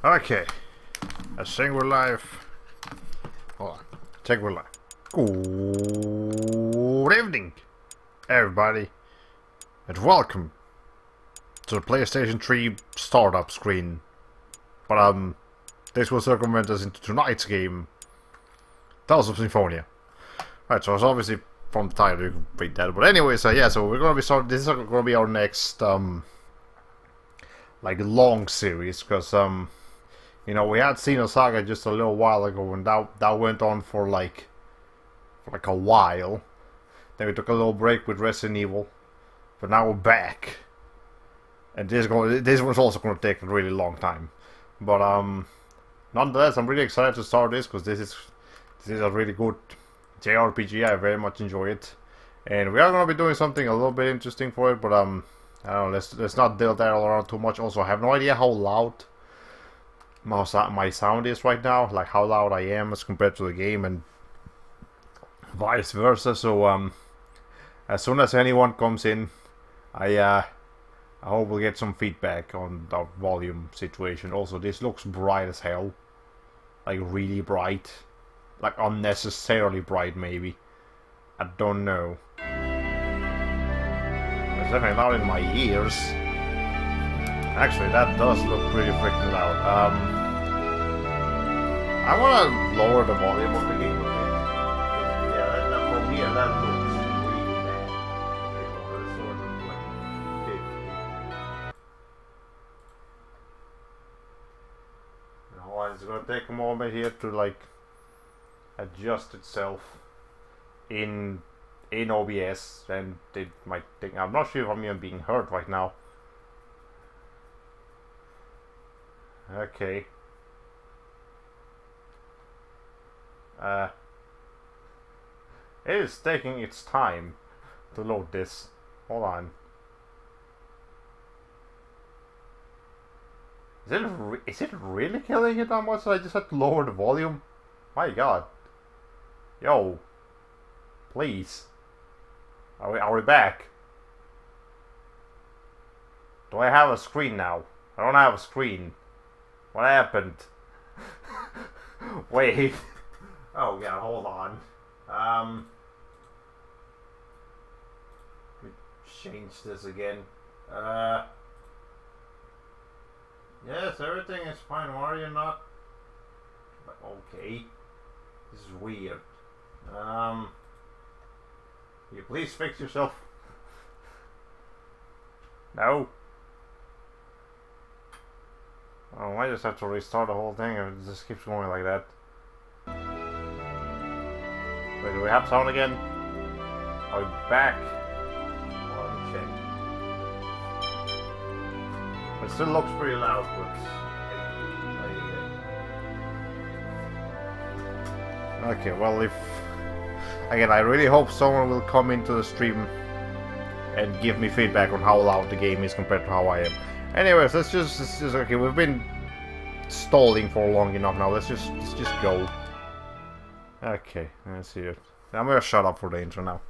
Okay, I think we're live. Hold on, I think we're live. Good evening, everybody, and welcome to the PlayStation 3 startup screen. But this will circumvent us into tonight's game, Tales of Symphonia. Right, so it's obviously from the title you can read that. But anyway, so yeah, so we're gonna be starting. This is gonna be our next like long series, because you know, we had Saga just a little while ago, and that went on for like a while. Then we took a little break with Resident Evil, but now we're back, and this one's also going to take a really long time. But nonetheless, I'm really excited to start this, because this is a really good JRPG. I very much enjoy it, and we are going to be doing something a little bit interesting for it. But I don't know. Let's not deal that all around too much. Also, I have no idea how loud my sound is right now, like how loud I am as compared to the game, and vice versa. So as soon as anyone comes in, I hope we'll get some feedback on the volume situation. Also, this looks bright as hell, like really bright, like unnecessarily bright maybe. I don't know. It's definitely loud in my ears. Actually, that does look pretty freaking loud. I want to lower the volume of the game a bit. Yeah, that from here, that looks really bad. Okay, well, that's sort of like 50. Now, it's going to take a moment here to like adjust itself in OBS, and it might take. I'm not sure if I'm even being heard right now. Okay. It is taking its time to load this. Hold on. Is it really killing it that much that I just had to lower the volume? My god. Yo. Please. Are we back? Do I have a screen now? I don't have a screen. What happened? Wait. Oh yeah, hold on. Let me change this again. Yes, everything is fine. Why are you not? Okay. This is weird. Can you please fix yourself? No. Oh, I just have to restart the whole thing, and it just keeps going like that. Wait, do we have sound again? Are we back? Well, let me check. It still looks pretty loud, but okay, well, if again, I really hope someone will come into the stream and give me feedback on how loud the game is compared to how I am. Anyways, let's just okay. We've been stalling for long enough now. Let's just go. Okay, let's see it. I'm gonna shut up for the intro now.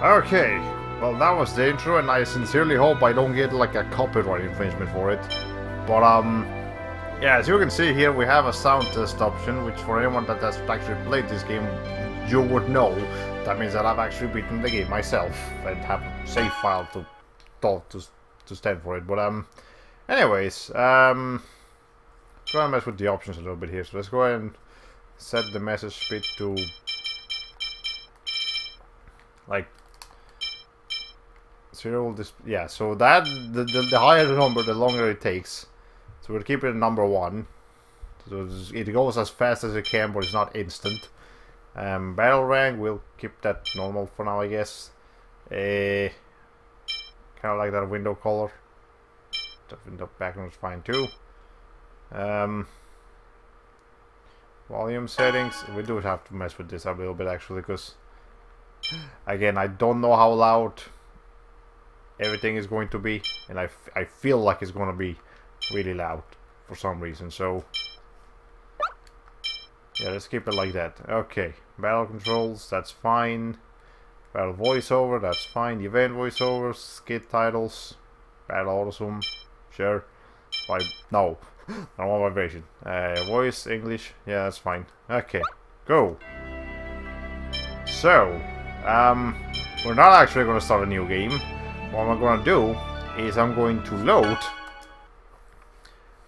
Okay, well that was the intro, and I sincerely hope I don't get like a copyright infringement for it. But yeah, as you can see here, we have a sound test option, which for anyone that has actually played this game, you would know. That means that I've actually beaten the game myself and have a save file to stand for it. But anyways, go and mess with the options a little bit here. So let's go ahead and set the message speed to like 0. Yeah, so that the higher the number, the longer it takes. So we'll keep it at number 1. So it goes as fast as it can, but it's not instant. Battle rank, we'll keep that normal for now, I guess. Kind of like that window color. The window background is fine too. Volume settings, we do have to mess with this a little bit actually, because again, I don't know how loud everything is going to be, and I feel like it's going to be really loud for some reason. So yeah, let's keep it like that. Okay, battle controls, that's fine. Battle voiceover, that's fine. Event voiceovers, skit titles, battle auto-zoom, sure. No, I don't want vibration. Voice, English, yeah, that's fine. Okay, go. So, we're not actually going to start a new game. What I'm going to do is I'm going to load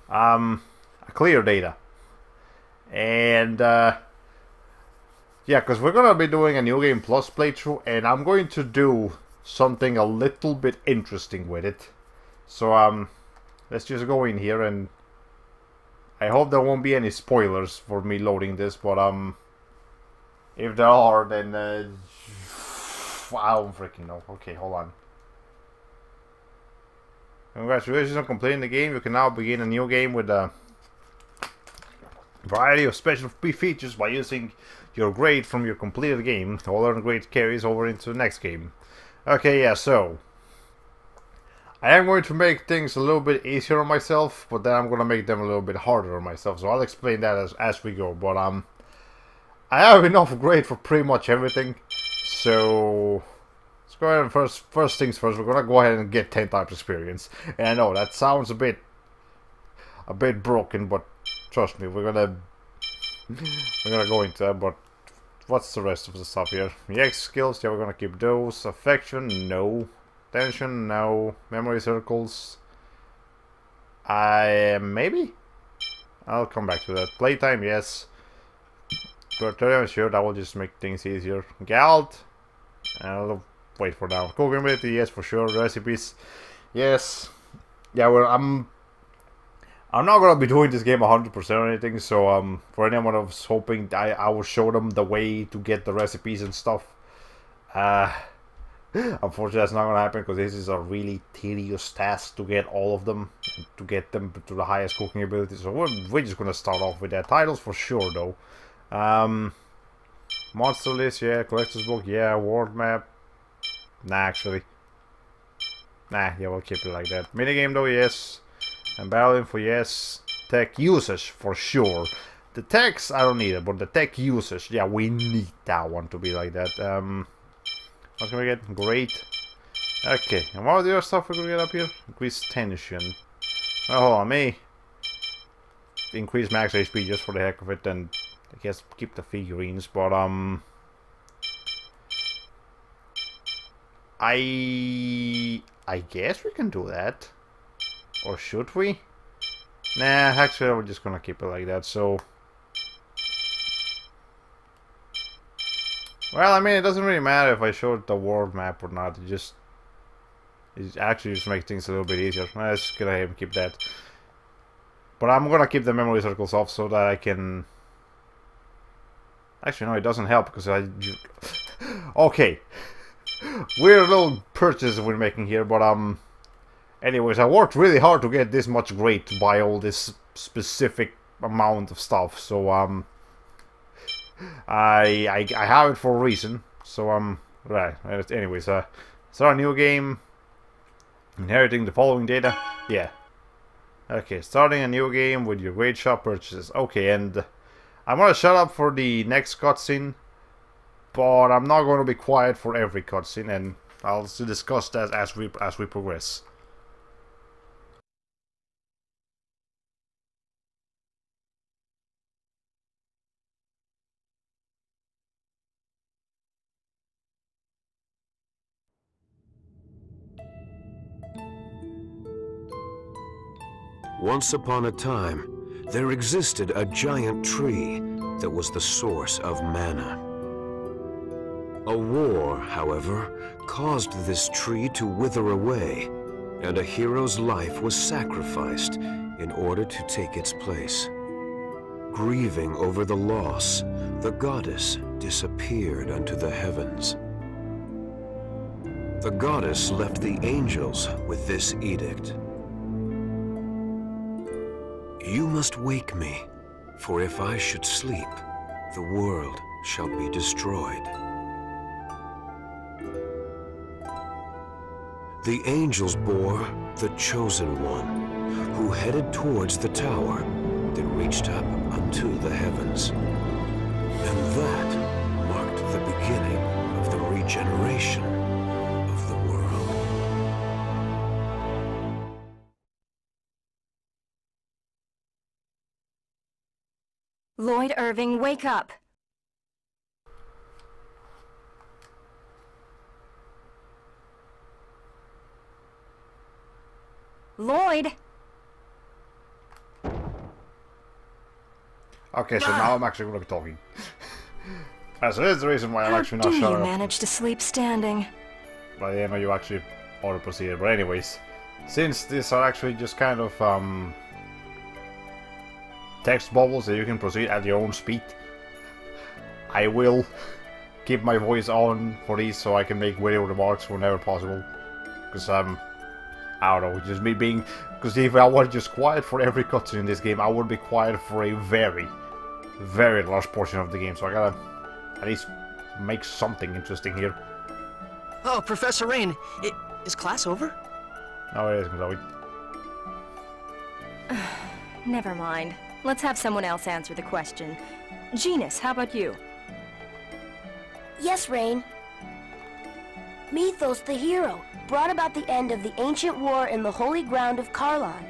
a clear data. And yeah, because we're gonna be doing a New Game Plus playthrough, and I'm going to do something a little bit interesting with it. So let's just go in here, and I hope there won't be any spoilers for me loading this, but if there are, then I don't freaking know. Okay, hold on. Congratulations on completing the game. You can now begin a new game with a variety of special features by using your grade from your completed game. All earned grade carries over into the next game. Okay, yeah, so I am going to make things a little bit easier on myself, but then I'm going to make them a little bit harder on myself. So I'll explain that as we go. But I have enough grade for pretty much everything. So let's go ahead and first things first. We're gonna go ahead and get 10 times experience. And I know that sounds a bit broken, but trust me, we're gonna go into that. But what's the rest of the stuff here? EX skills, yeah, we're gonna keep those. Affection, no. Tension, no. Memory circles, maybe? I'll come back to that. Playtime, yes. Tutorial, sure, that will just make things easier. Gald, I'll wait for now. Cooking ability, yes, for sure. Recipes, yes. Yeah, I'm not gonna be doing this game 100% or anything, so for anyone who was hoping I will show them the way to get the recipes and stuff. Unfortunately, that's not gonna happen, because this is a really tedious task to get all of them, to get them to the highest cooking ability. So we're just gonna start off with that. Titles for sure, though. Monster list, yeah. Collector's book, yeah. World map, nah, actually. Nah, yeah, we'll keep it like that. Minigame, though, yes. And battle info, yes. Tech usage, for sure. The techs, I don't need it, but the tech usage, yeah, we need that one to be like that. What can we get? Great. Okay, and what was the other stuff we're gonna get up here? Increase tension. Oh, hold on, me. Increase max HP just for the heck of it, and I guess keep the figurines, but I guess we can do that. Or should we? Nah, actually we're just gonna keep it like that, so well, I mean, it doesn't really matter if I showed the world map or not. It actually just makes things a little bit easier. Let's go ahead and keep that. But I'm gonna keep the memory circles off so that I can. Actually, no, it doesn't help because okay, weird little purchase we're making here, but anyways, I worked really hard to get this much grade to buy all this specific amount of stuff. So I have it for a reason. So right. Anyways, start a new game. Inheriting the following data. Yeah. Okay, starting a new game with your grade shop purchases. Okay, and I'm gonna shut up for the next cutscene. But I'm not going to be quiet for every cutscene, and I'll discuss that as we progress. Once upon a time, there existed a giant tree that was the source of mana. A war, however, caused this tree to wither away, and a hero's life was sacrificed in order to take its place. Grieving over the loss, the goddess disappeared unto the heavens. The goddess left the angels with this edict. You must wake me, for if I should sleep, the world shall be destroyed. The angels bore the Chosen One, who headed towards the tower that reached up unto the heavens. And that marked the beginning of the regeneration of the world. Lloyd Irving, wake up! Lloyd! Okay, so now I'm actually going to be talking. So here's the reason why I'm actually not How do shut you up. manage to sleep standing? But yeah, no, you actually auto-proceeded. But anyways, since these are actually just kind of text bubbles that you can proceed at your own speed, I will keep my voice on for these so I can make video remarks whenever possible. Because I don't know, just me being... Because if I was just quiet for every cutscene in this game, I would be quiet for a very, very large portion of the game. So I gotta at least make something interesting here. Oh, Professor Rain, is class over? No, it isn't, Chloe. Never mind. Let's have someone else answer the question. Genus, how about you? Yes, Rain. Mythos, the hero, brought about the end of the ancient war in the holy ground of Karlon.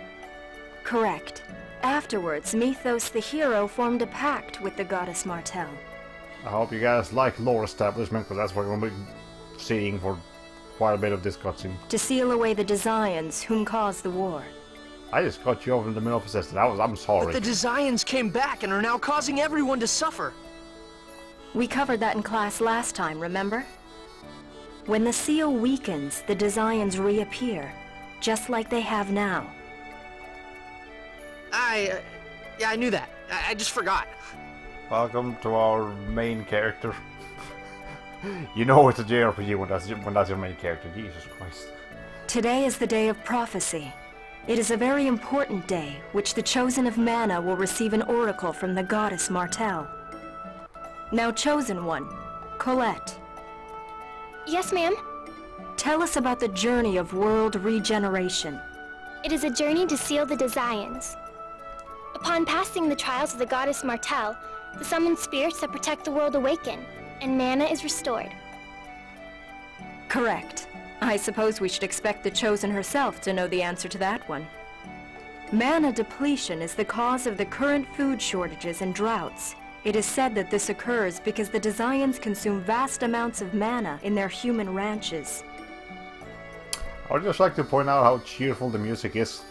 Correct. Afterwards, Mythos the hero formed a pact with the goddess Martel. I hope you guys like lore establishment, because that's what we're going to be seeing for quite a bit of this cutscene. To seal away the Desians, whom caused the war. I just cut you off in the middle of a sentence. I'm sorry. But the Desians came back and are now causing everyone to suffer. We covered that in class last time, remember? When the seal weakens, the Desians reappear, just like they have now. Yeah, I knew that. I just forgot. Welcome to our main character. You know it's a JRPG when that's your main character. Jesus Christ. Today is the day of prophecy. It is a very important day, which the Chosen of Mana will receive an oracle from the goddess Martel. Now, Chosen One, Colette. Yes, ma'am. Tell us about the journey of world regeneration. It is a journey to seal the Desians. Upon passing the trials of the goddess Martel, the summoned spirits that protect the world awaken, and mana is restored. Correct. I suppose we should expect the Chosen herself to know the answer to that one. Mana depletion is the cause of the current food shortages and droughts. It is said that this occurs because the Desians consume vast amounts of mana in their human ranches. I would just like to point out how cheerful the music is,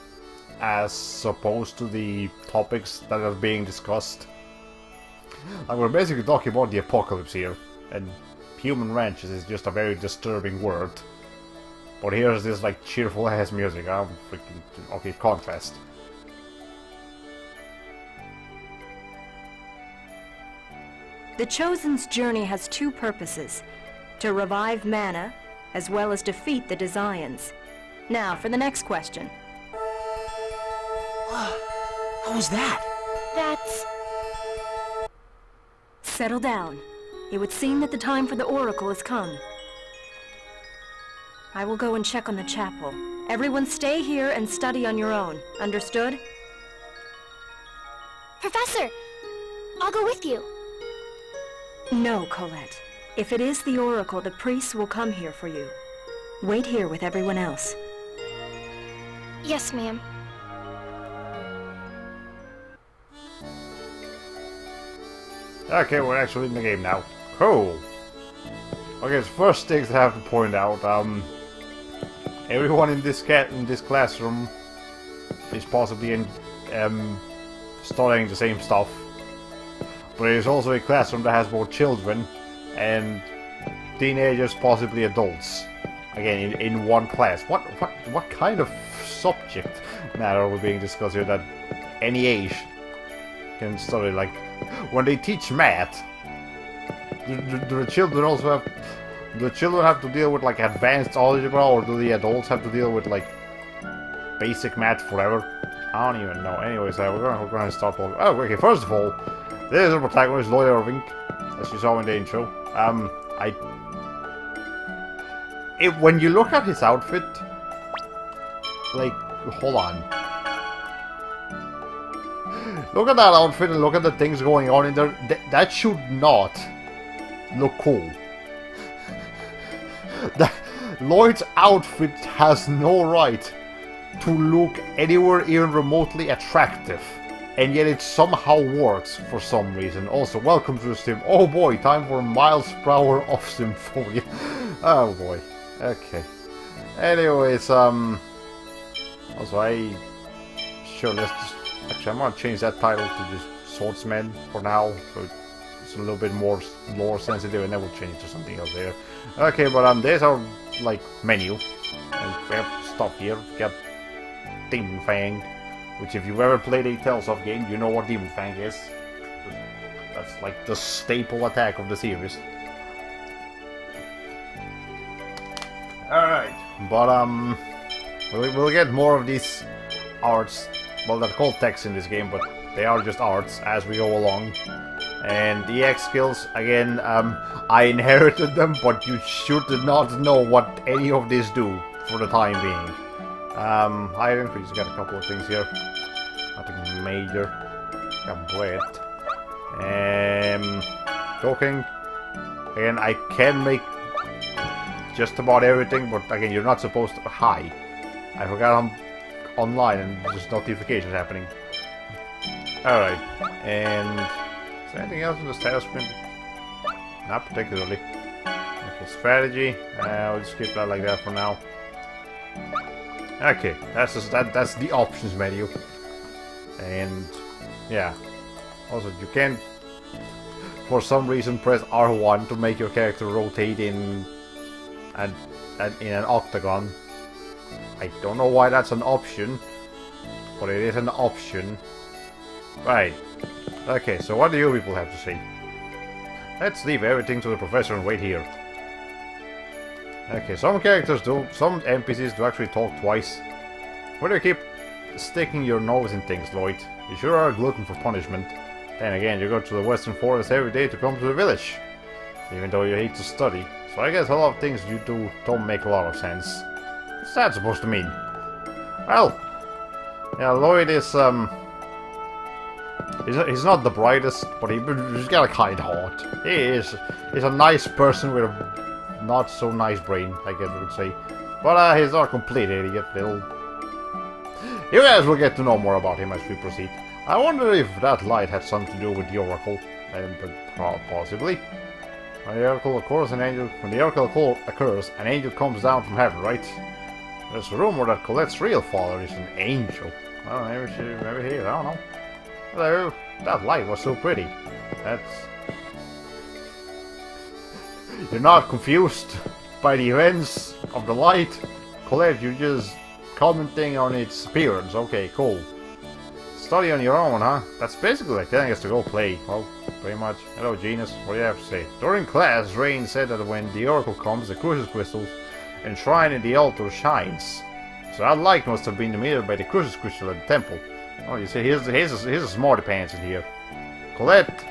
as opposed to the topics that are being discussed. Like, we're basically talking about the apocalypse here, and human ranches is just a very disturbing word. But here's this like cheerful ass music. I'm freaking okay. Contrast. The Chosen's journey has two purposes: to revive mana, as well as defeat the Desians. Now, for the next question. What was that? That's... Settle down. It would seem that the time for the oracle has come. I will go and check on the chapel. Everyone stay here and study on your own. Understood? Professor! I'll go with you. No, Colette. If it is the Oracle, the priests will come here for you. Wait here with everyone else. Yes, ma'am. Okay, we're actually in the game now. Cool. Okay, so first things I have to point out, everyone in this classroom is possibly studying the same stuff. But there's also a classroom that has both children and teenagers, possibly adults. Again, in one class. What kind of subject matter are we being discussed here that any age can study? Like, when they teach math, do the children also have... Do the children have to deal with, like, advanced algebra, or do the adults have to deal with, like, basic math forever? I don't even know. Anyways, we're gonna start talking. Oh, okay, first of all, this is the protagonist, Lloyd Irving, as you saw in the intro. When you look at his outfit, like, hold on. Look at that outfit and look at the things going on in there. That should not look cool. Lloyd's outfit has no right to look anywhere even remotely attractive. And yet it somehow works for some reason. Also, welcome to the stream. Oh boy, time for miles per hour of Symphonia. Oh boy. Okay. Anyways, also sure, let's just... Actually, I'm gonna change that title to just Swordsman for now. So it's a little bit more lore sensitive, and then we'll change it to something else there. Okay, but there's our, like, menu. And we have stuff here. We got Demon Fang, which if you've ever played a Tales of game, you know what Demon Fang is. That's like the staple attack of the series. Alright, but we'll get more of these arts. Well, they're called texts in this game, but they are just arts as we go along. And the EX skills, again, I inherited them, but you should not know what any of these do for the time being. Iron, we just got a couple of things here. Nothing major. Got bread. Cooking. Again, I can make just about everything, but again, you're not supposed to... Hi. I forgot I'm online and there's notifications happening. Alright, and... Is there anything else in the status screen? Not particularly. Okay, strategy. We'll just keep that like that for now. Okay, that's the options menu. And yeah. Also, you can, for some reason, press R1 to make your character rotate in an octagon. I don't know why that's an option, but it is an option. Right. Okay, so what do you people have to say? Let's leave everything to the professor and wait here. Okay, some characters do, some NPCs do actually talk twice. Why do you keep sticking your nose in things, Lloyd? You sure are looking for punishment. Then again, you go to the Western Forest every day to come to the village. Even though you hate to study. So I guess a lot of things you do don't make a lot of sense. What's that supposed to mean? Well, yeah, Lloyd is, he's not the brightest, but he's got a kind heart. He's a nice person with a not so nice brain, I guess we could say. But he's not a complete idiot, Bill. You guys will get to know more about him as we proceed. I wonder if that light had something to do with the Oracle. Possibly. When the Oracle occurs, an angel comes down from heaven, right? There's a rumor that Colette's real father is an angel. Well, maybe he is, I don't know. Hello, that light was so pretty. That's... You're not confused by the events of the light, Colette, you're just commenting on its appearance. Okay, cool. Study on your own, huh? That's basically like telling us to go play. Well, pretty much. Hello, Genus. What do you have to say? During class, Rain said that when the Oracle comes, the crucis crystals enshrined in the altar shines. So that light must have been emitted by the crucis crystal at the temple. Oh, you see, here's a smarty pants in here. Colette,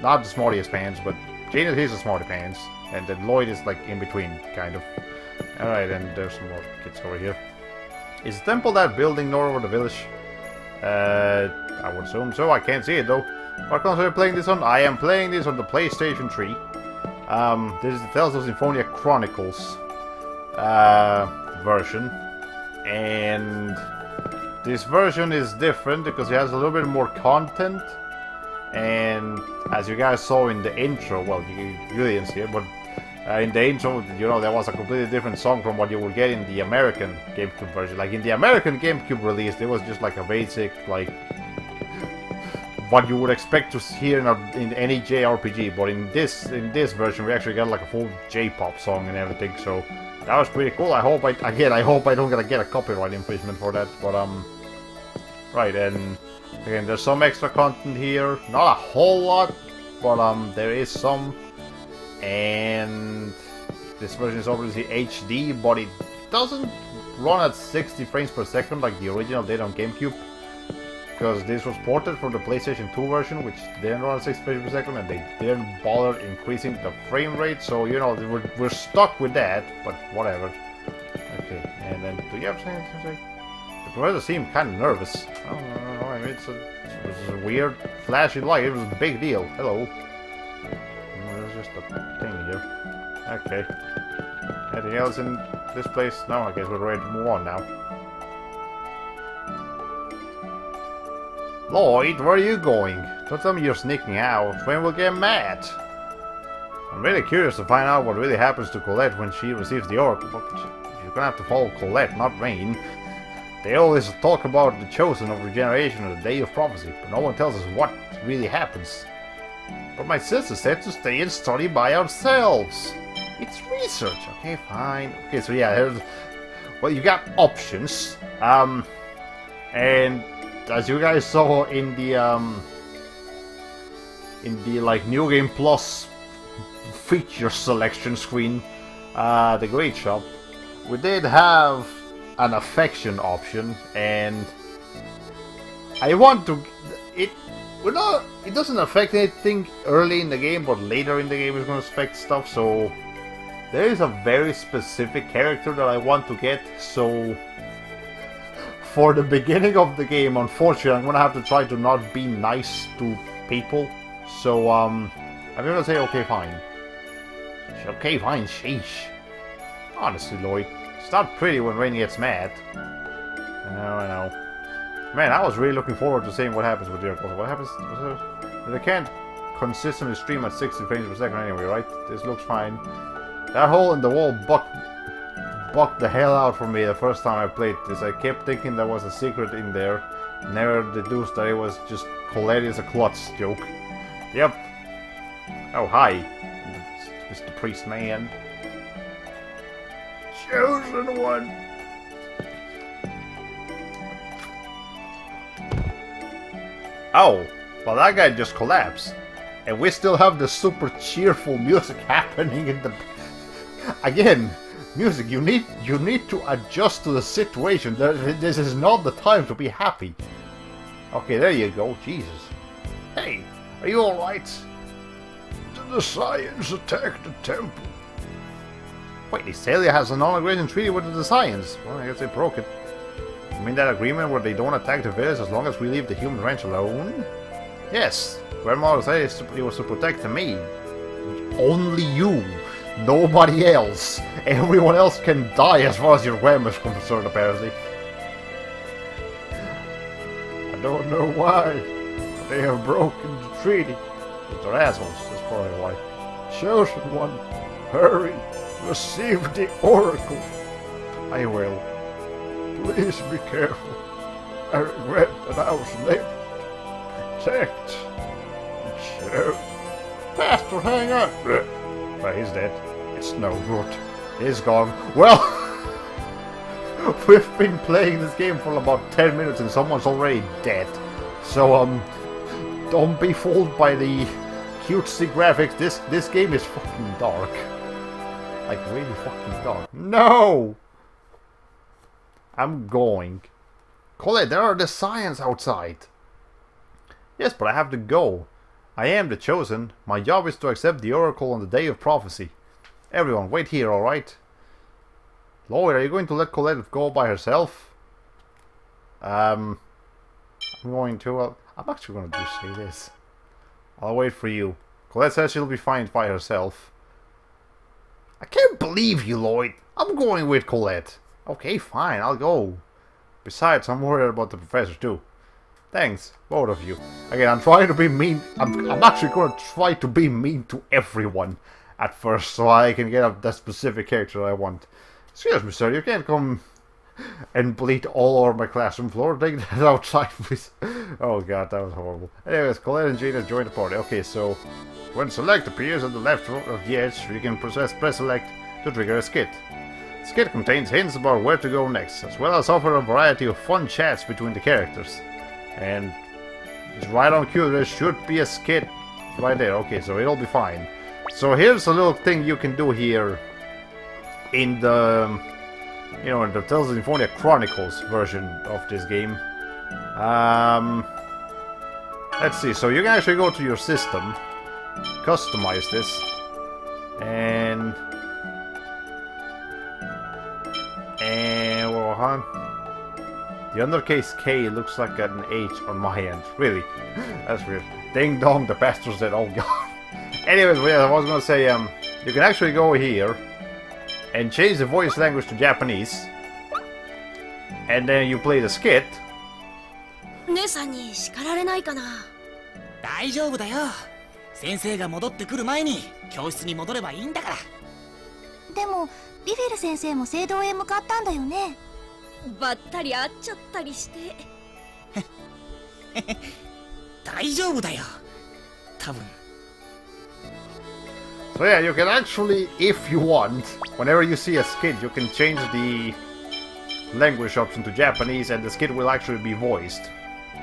not the smartiest pants, but Genus, here's the smarty pants. And then Lloyd is like in between, kind of. Alright, and there's some more kids over here. Is the temple that building north of the village? I would assume so. I can't see it though. What console are you playing this on? I am playing this on the PlayStation 3. This is the Tales of Symphonia Chronicles version, and this version is different because it has a little bit more content. And as you guys saw in the intro, well, you really didn't see it, but in the intro, you know, there was a completely different song from what you would get in the American GameCube version. Like in the American GameCube release, there was just like a basic, like, what you would expect to hear in any JRPG. But in this version, we actually got like a full J-pop song and everything. So that was pretty cool. I hope I don't gonna get a copyright infringement for that. But right, and again, there's some extra content here. Not a whole lot, but there is some. And this version is obviously HD, but it doesn't run at 60 frames per second like the original did on GameCube, because this was ported from the PlayStation 2 version, which didn't run at 60 frames per second, and they didn't bother increasing the frame rate. So, you know, we're stuck with that, but whatever. Okay, and then do you have something to say? The professor seemed kind of nervous. I don't know. I mean, it was a weird flashing light. It was a big deal. Hello. There's just a thing here. Okay. Anything else in this place? No, I guess we're ready to move on now. Lloyd, where are you going? Don't tell me you're sneaking out. Rain will get mad. I'm really curious to find out what really happens to Colette when she receives the Oracle. But you're gonna have to follow Colette, not Rain. They always talk about the Chosen of Regeneration or the Day of Prophecy, but no one tells us what really happens. But my sister said to stay and study by ourselves. It's research. Okay, fine. Okay, so yeah, here's... Well, you got options. And as you guys saw in the like New Game Plus feature selection screen, the Great Shop, we did have an affection option, and I want to... It doesn't affect anything early in the game, but later in the game it's going to affect stuff, so there is a very specific character that I want to get, so for the beginning of the game, unfortunately, I'm going to have to try to not be nice to people, so I'm going to say okay fine. Okay fine, sheesh. Honestly, Lloyd, it's not pretty when Rain gets mad. I know. Man, I was really looking forward to seeing what happens with the Oracle. What happens? They can't consistently stream at 60 frames per second anyway, right? This looks fine. That hole in the wall bucked the hell out for me the first time I played this. I kept thinking there was a secret in there. Never deduced that it was just Colette is a klutz joke. Yep. Oh, hi. It's Mr. Priest Man. Chosen one. Oh, well that guy just collapsed. And we still have the super cheerful music happening in the... Again, music, you need to adjust to the situation. This is not the time to be happy. Okay, there you go, Jesus. Hey, are you alright? The Science attacked the temple. Wait, Iselia has a non-aggression treaty with the Science. Well, I guess they broke it. You mean that agreement where they don't attack the village as long as we leave the human ranch alone? Yes. Grandmother said he was to protect me. Only you. Nobody else. Everyone else can die as far as your grandma's concerned, apparently. I don't know why. They have broken the treaty. But they're assholes, that's probably why. Chosen one, hurry. Receive the Oracle. I will. Please be careful. I regret that I was able to protect. Pastor, hang on. Well, he's dead. It's no good. He's gone. Well, we've been playing this game for about 10 minutes and someone's already dead. So, don't be fooled by the cutesy graphics. This game is fucking dark. Like, really fucking dark. No! I'm going. Colette, there are the Science outside. Yes, but I have to go. I am the Chosen. My job is to accept the Oracle on the Day of Prophecy. Everyone, wait here, alright? Lloyd, are you going to let Colette go by herself? I'm going to... I'm actually going to just say this. I'll wait for you. Colette says she'll be fine by herself. I can't believe you, Lloyd. I'm going with Colette. Okay, fine, I'll go. Besides, I'm worried about the professor too. Thanks, both of you. Again, I'm trying to be mean. I'm actually going to try to be mean to everyone at first, so I can get that specific character I want. Excuse me, sir, you can't come and bleed all over my classroom floor. Take that outside, please. Oh god, that was horrible. Anyways, Colette and Gina join the party. Okay, so when select appears on the left of the edge, you can press select to trigger a skit. Skit contains hints about where to go next, as well as offer a variety of fun chats between the characters. And it's right on cue, there should be a skit right there. Okay, so it'll be fine. So here's a little thing you can do here in the, you know, in the Tales of Symphonia Chronicles version of this game. Let's see, so you can actually go to your system, customize this, and well, huh? The undercase K looks like an H on my end. Really? That's weird. Ding dong, the bastard said, oh god. Anyways, yeah, I was gonna say, you can actually go here and change the voice language to Japanese. And then you play the skit. 姉さんに叱られないかな。大丈夫だよ。先生が戻ってくる前に教室に戻ればいいんだから。でも、ビフィル先生も聖堂へ向かったんだよね。ばったり会っちゃったりして。大丈夫だよ。多分。So yeah, you can actually, if you want, whenever you see a skit, you can change the language option to Japanese and the skit will actually be voiced.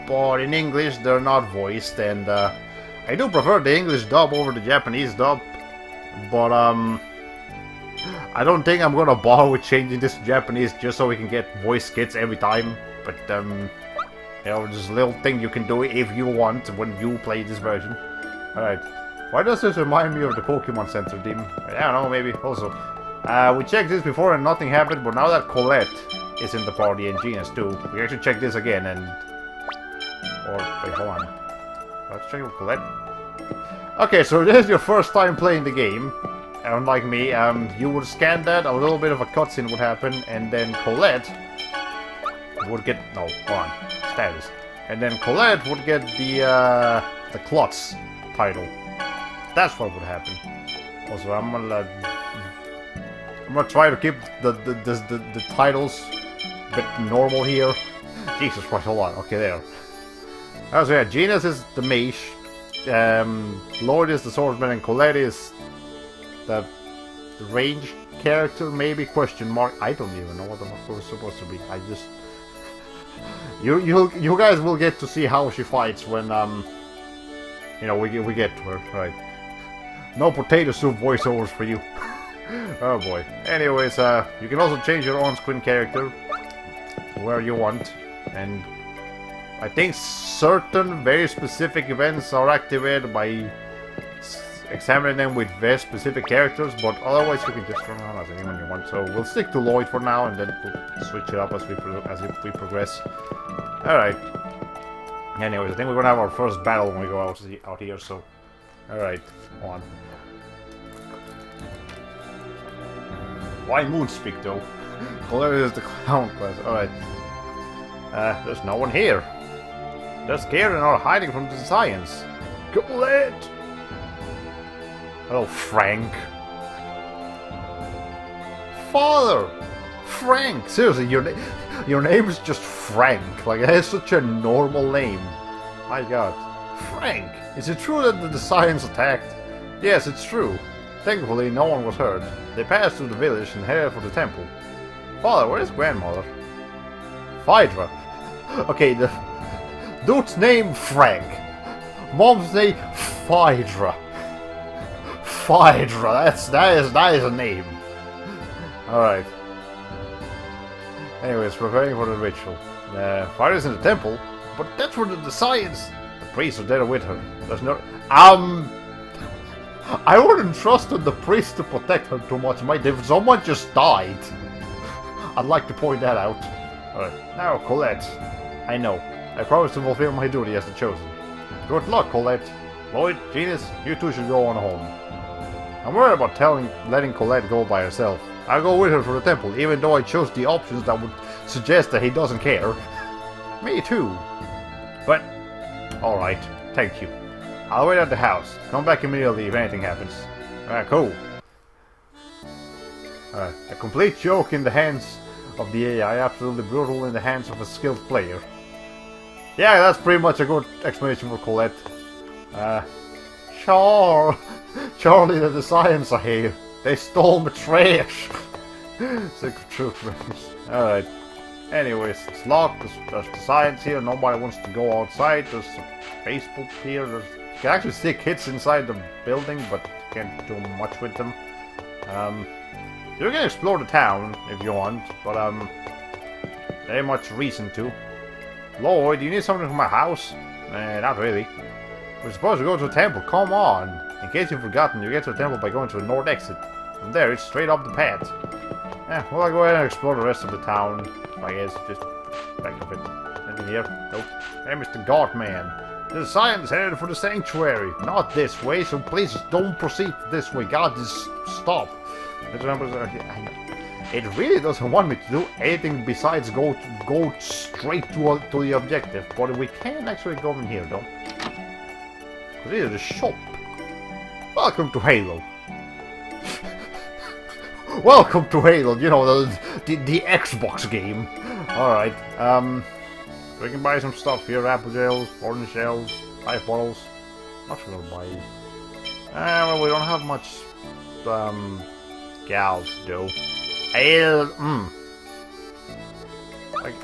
But in English, they're not voiced, and I do prefer the English dub over the Japanese dub. But I don't think I'm gonna bother with changing this to Japanese just so we can get voice skits every time. But you know, just a little thing you can do if you want when you play this version. Alright. Why does this remind me of the Pokemon Center team? I don't know, maybe. Also, we checked this before and nothing happened, but now that Colette is in the party and Gina's too, we actually check this again and... Or, wait, hold on. Let's check with Colette. Okay, so this is your first time playing the game. Unlike me, you would scan that, a little bit of a cutscene would happen, and then Colette would get... No, hold on. Status. And then Colette would get the Klutz title. That's what would happen. Also, I'm gonna try to keep the titles a bit normal here. Jesus Christ, hold on. Okay, there. So yeah, Gina's is the mage, Lloyd is the swordsman, and Colette is the range character, maybe, question mark. I don't even know what the fuck we're supposed to be. I just... You guys will get to see how she fights when, you know, we get to her, right? No potato soup voiceovers for you. Oh boy. Anyways, you can also change your on-screen character where you want, and I think certain very specific events are activated by examining them with very specific characters, but otherwise you can just turn on as anyone you want. So we'll stick to Lloyd for now, and then we'll switch it up as we progress. Alright. Anyways, I think we're gonna have our first battle when we go out here, so... Alright, come on. Why Moonspeak, though? Colette is the clown class. Alright. There's no one here. They're scared and are hiding from the science. Colette! Hello, Frank. Father! Frank! Seriously, your name is just Frank. Like, that's such a normal name. My god. Frank! Is it true that the science attacked? Yes, it's true. Thankfully, no one was hurt. They passed through the village and headed for the temple. Father, where is grandmother? Phaedra. Okay, the dude's name Frank. Mom's name Phaedra. Phaedra, that is a name. Alright. Anyways, preparing for the ritual. Phaedra's in the temple, but that's where the science... The priests are there with her. There's no... I wouldn't trust the priest to protect her too much, mate. If someone just died, I'd like to point that out. Alright, now Colette. I know. I promise to fulfill my duty as the chosen. Good luck, Colette. Lloyd, Genius, you two should go on home. I'm worried about letting Colette go by herself. I'll go with her to the temple, even though I chose the options that would suggest that he doesn't care. Me too. But, alright, thank you. I'll wait at the house. Come back immediately if anything happens. Alright, cool. A complete joke in the hands of the AI, absolutely brutal in the hands of a skilled player. Yeah, that's pretty much a good explanation for Colette. Charlie, the Science are here. They stole my trash. Sick of truth, alright. Anyways, it's locked. There's the Science here. Nobody wants to go outside. There's some Facebook here. You can actually see kids inside the building, but you can't do much with them. You can explore the town if you want, but there ain't much reason to. Lloyd, do you need something from my house? Not really. We're supposed to go to the temple. Come on. In case you've forgotten, you get to the temple by going to the north exit. From there, it's straight up the path. Yeah, well, I'll go ahead and explore the rest of the town. I guess, just back of it. Anything here? Nope. Hey, Mr. Godman. The Science headed for the sanctuary. Not this way, so please don't proceed this way. God, just stop. It really doesn't want me to do anything besides go straight to the objective. But we can actually go in here, though. Because here's the shop. Welcome to Halo. Welcome to Halo, you know, the Xbox game. Alright, we can buy some stuff here. Apple gels, orange shells, 5 bottles. Not sure what to buy. Well, we don't have much, gals, though. I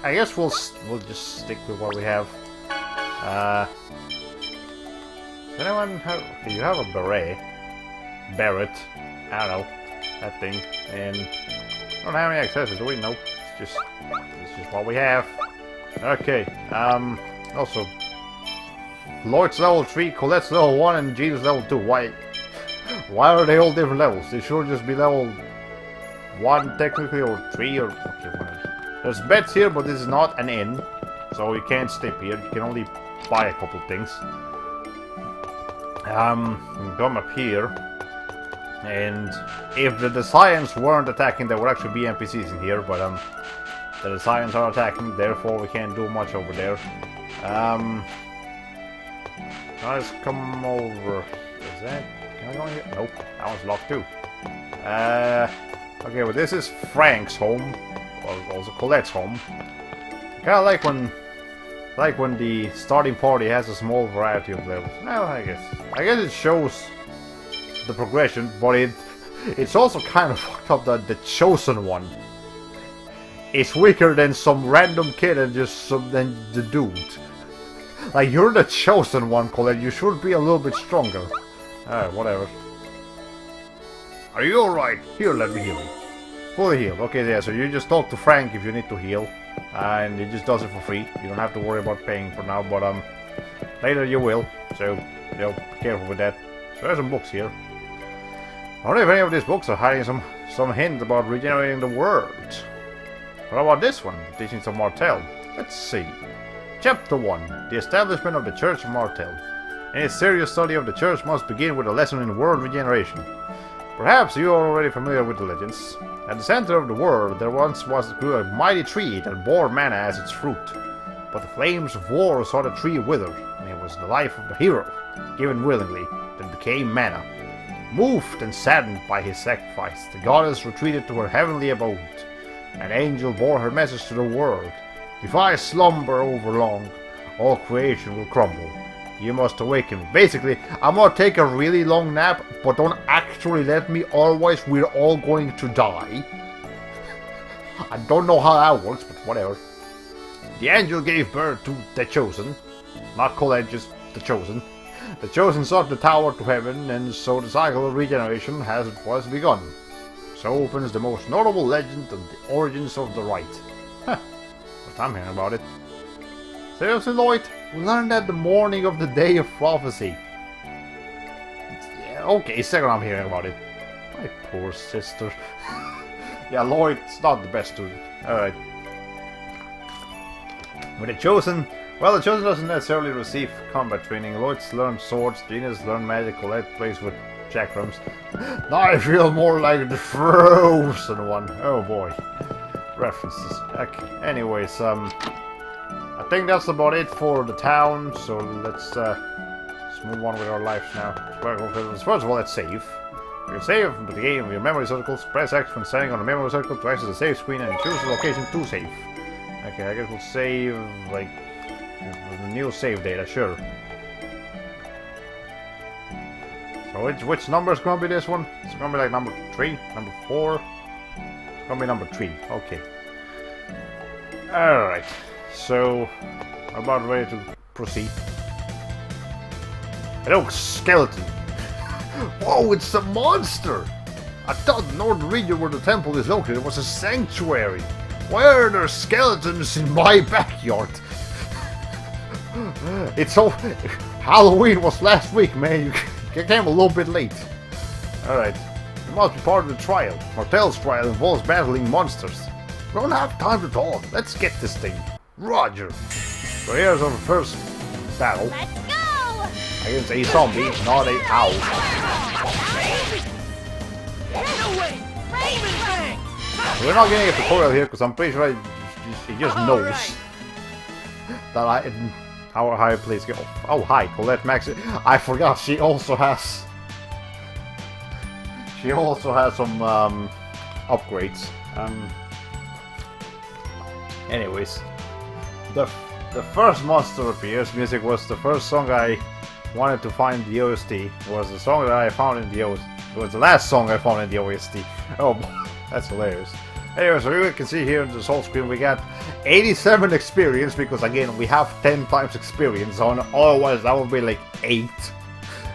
guess we'll just stick with what we have. Does anyone have... You have a beret. Barrett. I don't know. That thing. And... I don't have any accessories, do we? Nope. It's just what we have. Okay. Also... Lloyd's level 3, Colette's level 1, and Gina's level 2. Why are they all different levels? They should just be level 1 technically, or 3, or... Okay, whatever. There's beds here, but this is not an inn. So you can't sleep here. You can only buy a couple things. Come up here. And if the Science weren't attacking, there would actually be NPCs in here, but the Science are attacking, therefore we can't do much over there. Let's come over. Is that... Can I go in here? Nope. That one's locked too. Okay, well this is Frank's home. Well, also Colette's home. Kinda like when the starting party has a small variety of levels. Well, I guess it shows the progression, but it's also kind of fucked up that the chosen one is weaker than some random kid and than the dude. Like, you're the chosen one, Colette. You should be a little bit stronger. Alright, whatever. Are you alright? Here, let me heal you. Fully healed. Okay, yeah, so you just talk to Frank if you need to heal. And he just does it for free. You don't have to worry about paying for now, but later you will. So, you know, be careful with that. So there's some books here. I wonder if any of these books are hiding some hint about regenerating the world. What about this one? The Teachings of Martel. Let's see. Chapter 1. The Establishment of the Church of Martel. Any serious study of the Church must begin with a lesson in world regeneration. Perhaps you are already familiar with the legends. At the center of the world there once grew a mighty tree that bore mana as its fruit. But the flames of war saw the tree wither, and it was the life of the hero, given willingly, that became mana. Moved and saddened by his sacrifice, the goddess retreated to her heavenly abode. An angel bore her message to the world. If I slumber over long, all creation will crumble. You must awaken me. Basically, I'm gonna take a really long nap, but don't actually let me, otherwise we're all going to die. I don't know how that works, but whatever. The angel gave birth to the Chosen. Not Colette, just the Chosen. The Chosen sought the tower to heaven, and so the cycle of regeneration was begun. So opens the most notable legend of the origins of the right. Huh. First time hearing about it. Seriously, Lloyd? We learned that the morning of the day of prophecy. Yeah, okay, second I'm hearing about it. My poor sister. Yeah, Lloyd's not the best student. Alright. With the Chosen, Well, the Chosen doesn't necessarily receive combat training. Lloyd's learned swords, Genius learned magic, Colette plays with chakrams. Now I feel more like the Frozen one. Oh boy. References. Okay. Anyways, I think that's about it for the town, so let's move on with our lives now. First of all, let's save. You can save the game with your memory circles. Press X when standing on a memory circle to access the save screen and choose the location to save. Okay, I guess we'll save, like, the new save data, sure. So which number is going to be this one? It's going to be like number 3, number 4. It's going to be number 3, okay. Alright, so I'm about ready to proceed. Hello, skeleton! Whoa, it's a monster! I thought the northern region where the temple is located was a sanctuary. Why are there skeletons in my backyard? It's so... Halloween was last week, man. You came a little bit late. Alright. You must be part of the trial. Martel's trial involves battling monsters. We don't have time to talk. Let's get this thing. Roger. So here's our first battle. Let's go! Against a zombie, not a owl. No way! Raven Fang! We're not getting a tutorial here because I'm pretty sure he just knows that how high place go. Oh hi, Colette Max. I forgot she also has some upgrades. Anyways, the first monster appears. Music was the first song I wanted to find in the OST. It was the song that I found in the OST. It was the last song I found in the OST. Oh, that's hilarious. Anyway, so you can see here in the whole screen we got 87 experience because again we have 10 times experience on. Otherwise that would be like 8.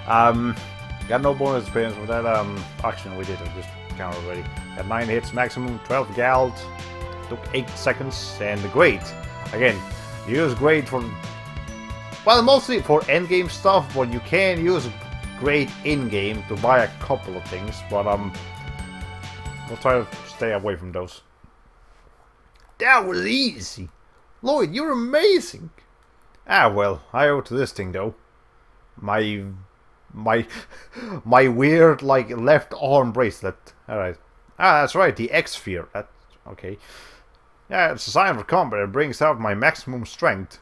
Got no bonus experience for that action we did. I just counted already. Got 9 hits maximum, 12 galled. Took 8 seconds, and great. Again, use great for, well, mostly for endgame stuff, but you can use great in-game to buy a couple of things, but we'll try to stay away from those. That was easy. Lloyd, you're amazing. Ah, well, I owe to this thing though. My weird, like, left arm bracelet. Alright. Ah, that's right, the X-Sphere. That's okay. Yeah, it's a sign for combat. It brings out my maximum strength.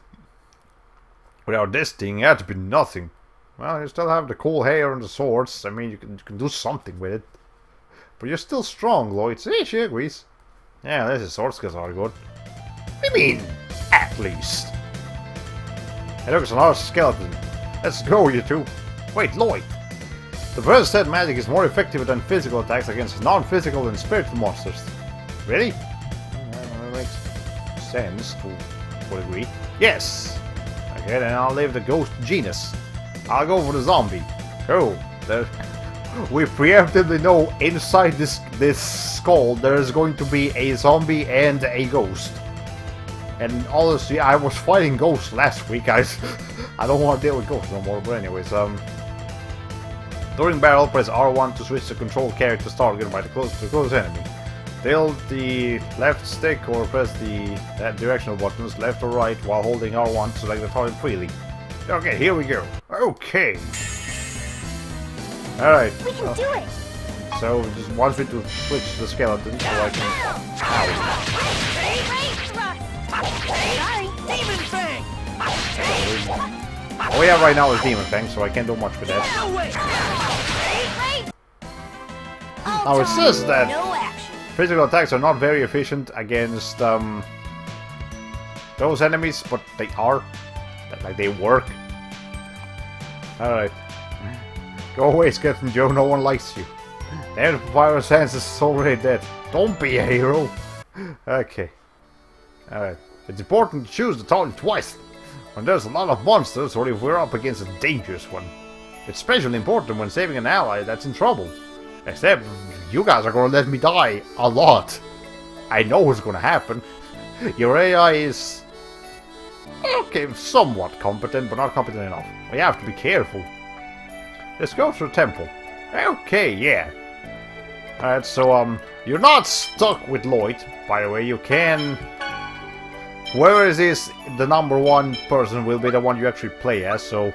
Without this thing, it had to be nothing. Well, you still have the cool hair and the swords. I mean, you can do something with it. But you're still strong, Lloyd. See, she agrees. Yeah, this is sword skills are good. What do you mean, at least? Hey, look, it's another skeleton. Let's go, you two. Wait, Lloyd. The first said magic is more effective than physical attacks against non-physical and spiritual monsters. Really? That makes sense to a degree. Yes! Okay, then I'll leave the ghost genus. I'll go for the zombie. Oh, we preemptively know inside this skull there's going to be a zombie and a ghost. And honestly, I was fighting ghosts last week, guys. I don't want to deal with ghosts no more, but anyways, during battle, press R1 to switch the control character's target by the closest enemy. Tilt the left stick or press the directional buttons, left or right, while holding R1 to select the target freely. Okay, here we go. Okay. Alright. We can do it! So, just wants me to switch the skeleton so I can... Sorry, Demon Fang! All we have right now is Demon Fang, so I can't do much with that. No way! Now it says that No action. physical attacks are not very efficient against those enemies, but they are. Like, they work. Alright. Go away, Skeleton Joe, no one likes you. The Empire Sense is already dead. Don't be a hero. Okay. Alright. It's important to choose the target twice. When there's a lot of monsters, or if we're up against a dangerous one. It's especially important when saving an ally that's in trouble. Except, you guys are gonna let me die a lot. I know what's gonna happen. Your AI is... okay, somewhat competent, but not competent enough. We have to be careful. Let's go to the temple. Okay, yeah. Alright, so, you're not stuck with Lloyd, by the way. You can whoever is the #1 person will be the one you actually play as, so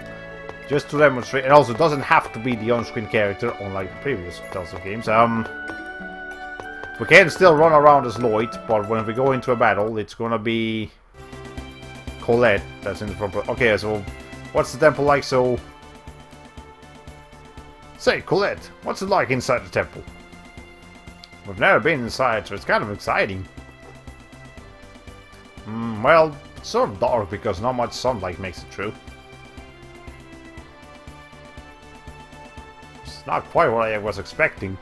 just to demonstrate, and also it doesn't have to be the on-screen character, unlike the previous Telltale games. We can still run around as Lloyd, but when we go into a battle, it's gonna be Colette that's in the front. Okay, so what's the temple like? So, say, Colette, what's it like inside the temple? We've never been inside, so it's kind of exciting. Well, it's sort of dark because not much sunlight makes it through. It's not quite what I was expecting.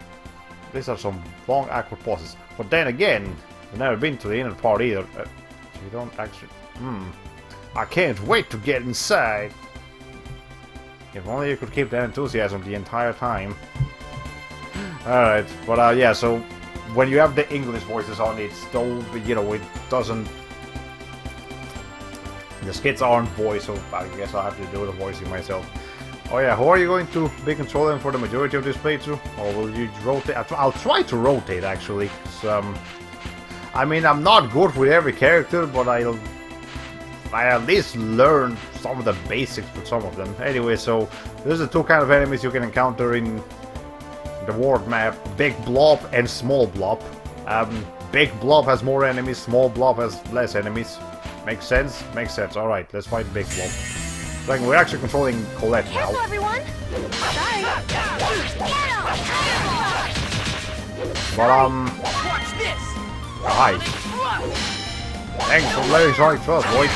These are some long, awkward pauses. But then again, I've never been to the inner part either. So you don't actually... I can't wait to get inside. If only you could keep that enthusiasm the entire time. Alright, but yeah, so when you have the English voices on, it's still, you know, it doesn't... The skits aren't voiced, so I guess I'll have to do the voicing myself. Oh yeah, how are you going to be controlling for the majority of this playthrough? Or will you rotate? I'll try to rotate, actually. I mean, I'm not good with every character, but I at least learn some of the basics with some of them. Anyway, so there's the two kind of enemies you can encounter in the world map. Big Blob and Small Blob. Big Blob has more enemies, Small Blob has less enemies. Makes sense? Makes sense. Alright, let's fight Big Blob. Like, we're actually controlling Colette now. Careful, everyone! Sorry. But, Watch this! hi. Thanks for letting Sonic trust, boy.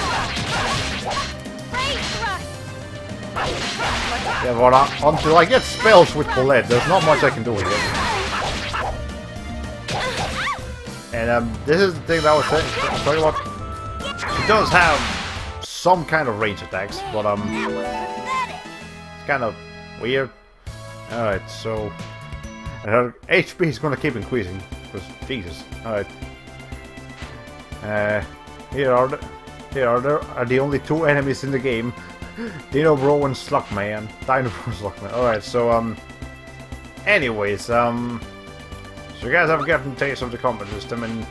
Yeah, but until I get spells with Colette, there's not much I can do with it. And, this is the thing that I was talking about. She does have some kind of range attacks, but it's kind of weird. Alright, so and her HP is gonna keep increasing, because Jesus. Alright. Here are the only two enemies in the game. Dino Bro and Slugman. Dino Bro and Slugman. Alright, so anyways, so you guys have gotten a taste of the combat system, and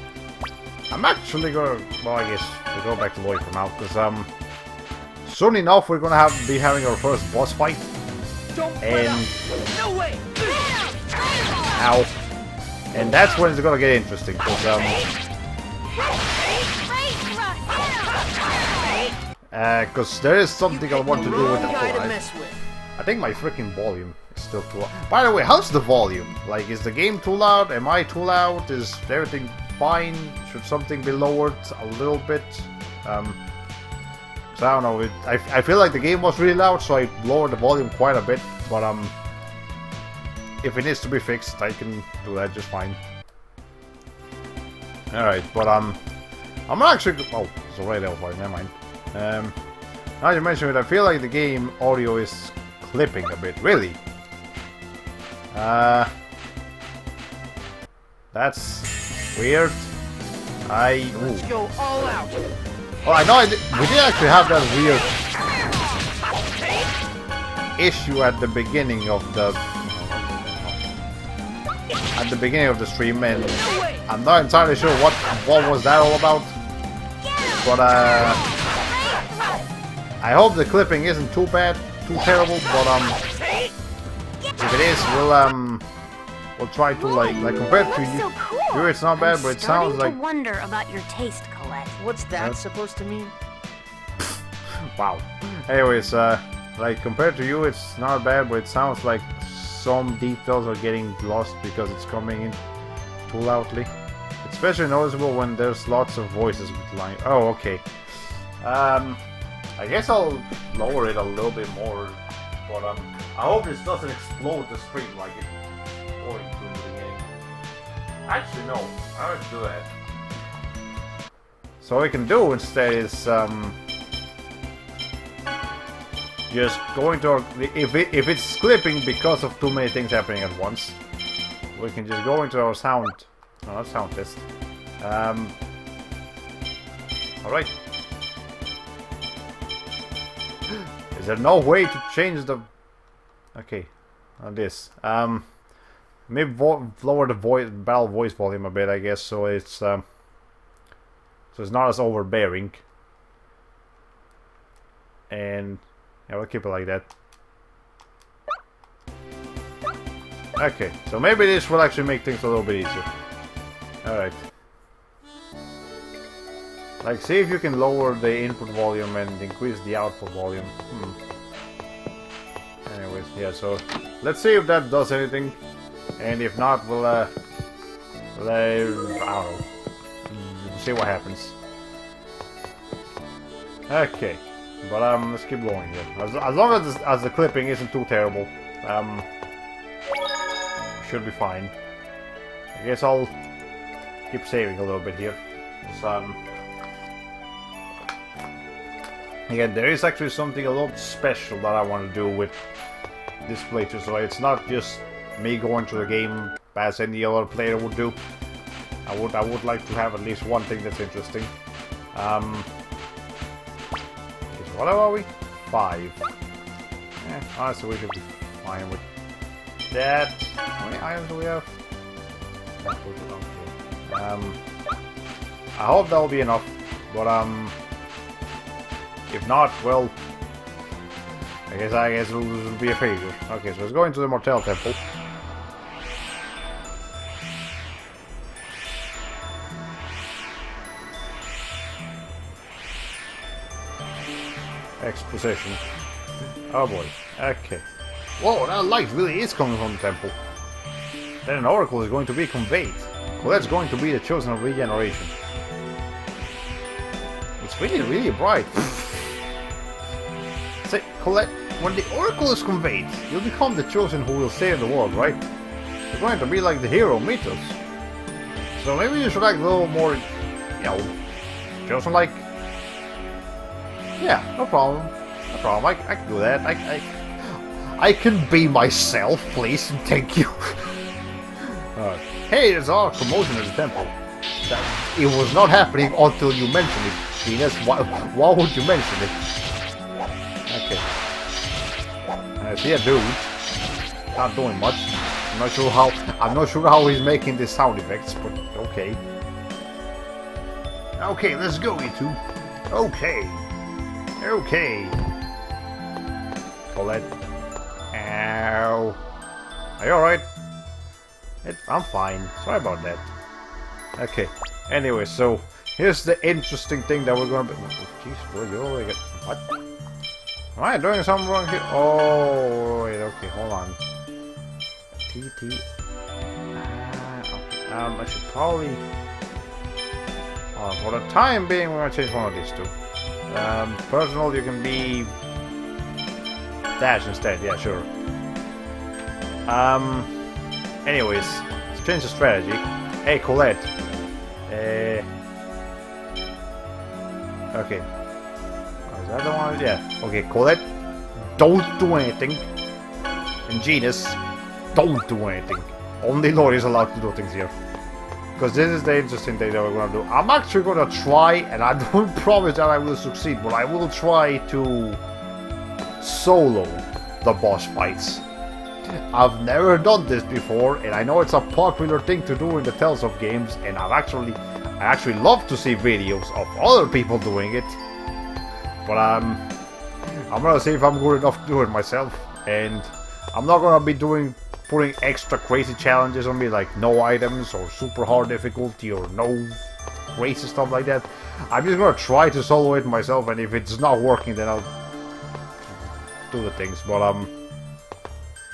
I'm actually gonna, well, I guess we'll go back to Lloyd for now, because soon enough we're gonna be having our first boss fight. And No way! ow. And that's when it's gonna get interesting, because there is something I want to do with the volume. I think my freaking volume is still too loud. By the way, how's the volume? Like, is the game too loud? Am I too loud? Is everything fine? Should something be lowered a little bit? So I don't know. I feel like the game was really loud, so I lowered the volume quite a bit. But if it needs to be fixed, I can do that just fine. All right, but I'm actually. Oh, it's already out. Never mind. Now you mention it, I feel like the game audio is clipping a bit. Really? That's weird. Let's go all out. Oh, I know. We did actually have that weird issue at the beginning of the stream, and I'm not entirely sure what was that all about. But I hope the clipping isn't too bad, too terrible. But if it is, we'll try to like compared to you, it's not bad, but it sounds like. I wonder about your taste, Colette. What's that supposed to mean? Wow. Anyways, like compared to you, it's not bad, but it sounds like some details are getting lost because it's coming in too loudly. It's especially noticeable when there's lots of voices with line. Oh, okay. I guess I'll lower it a little bit more, but I hope this doesn't explode the screen like it's going to in the beginning. Actually, no, I don't do that. So what we can do instead is just go into our, if it's clipping because of too many things happening at once, we can just go into our sound. No, not sound test. Alright. Is there no way to change the... Okay, on this. Maybe lower the battle voice volume a bit, I guess, so it's... so it's not as overbearing. And yeah, we'll keep it like that. Okay, so maybe this will actually make things a little bit easier. Alright. Like, see if you can lower the input volume and increase the output volume. Anyways, yeah, so let's see if that does anything. And if not, we'll I don't know. See what happens. Okay. But let's keep going here. As long as the clipping isn't too terrible, should be fine. I guess I'll keep saving a little bit here. Again, there is actually something a little special that I want to do with this playthrough, so it's not just me going through the game as any other player would do. I would like to have at least one thing that's interesting. What are we? 5. Honestly, we should be fine with that. How many items do we have? I hope that'll be enough, but if not, well, I guess it will be a failure. Okay, so let's go into the Mortel Temple. Exposition. Oh boy. Okay. Whoa, that light really is coming from the temple. Then an oracle is going to be conveyed. Well, that's going to be the chosen of regeneration. It's really, really bright. Say, Colette, when the oracle is conveyed, you'll become the chosen who will save the world, right? You're going to be like the hero mythos. So maybe you should act a little more, you know, chosen like. Yeah, no problem. No problem. I can do that. I can be myself, please, and thank you. Hey, there's our promotion at the temple. It was not happening until you mentioned it, Venus. Why would you mention it? Okay. I see a dude. Not doing much. I'm not sure how he's making the sound effects, but okay. Okay, let's go, you two. Okay. Okay. Colette. Ow. Are you alright? I'm fine. Sorry about that. Okay. Anyway, so here's the interesting thing that we're gonna be. Jeez, what? Am I doing something wrong here? Oh, wait. Okay, hold on. TT. Okay. I should probably. For the time being, we're gonna change one of these two. Personal, you can be dash instead, yeah, sure. Anyways, let's change the strategy. Hey, Colette. Okay. Oh, is that the one? Yeah. Okay, Colette, don't do anything. And Genus, don't do anything. Only Lord is allowed to do things here. Because this is the interesting thing that we're going to do. I'm actually going to try, and I don't promise that I will succeed, but I will try to solo the boss fights. I've never done this before, and I know it's a popular thing to do in the Tales of games, and I actually love to see videos of other people doing it. But I'm going to see if I'm good enough to do it myself, and I'm not going to be putting extra crazy challenges on me, like no items or super hard difficulty or no crazy stuff like that. I'm just gonna try to solo it myself, and if it's not working, then I'll do the things. But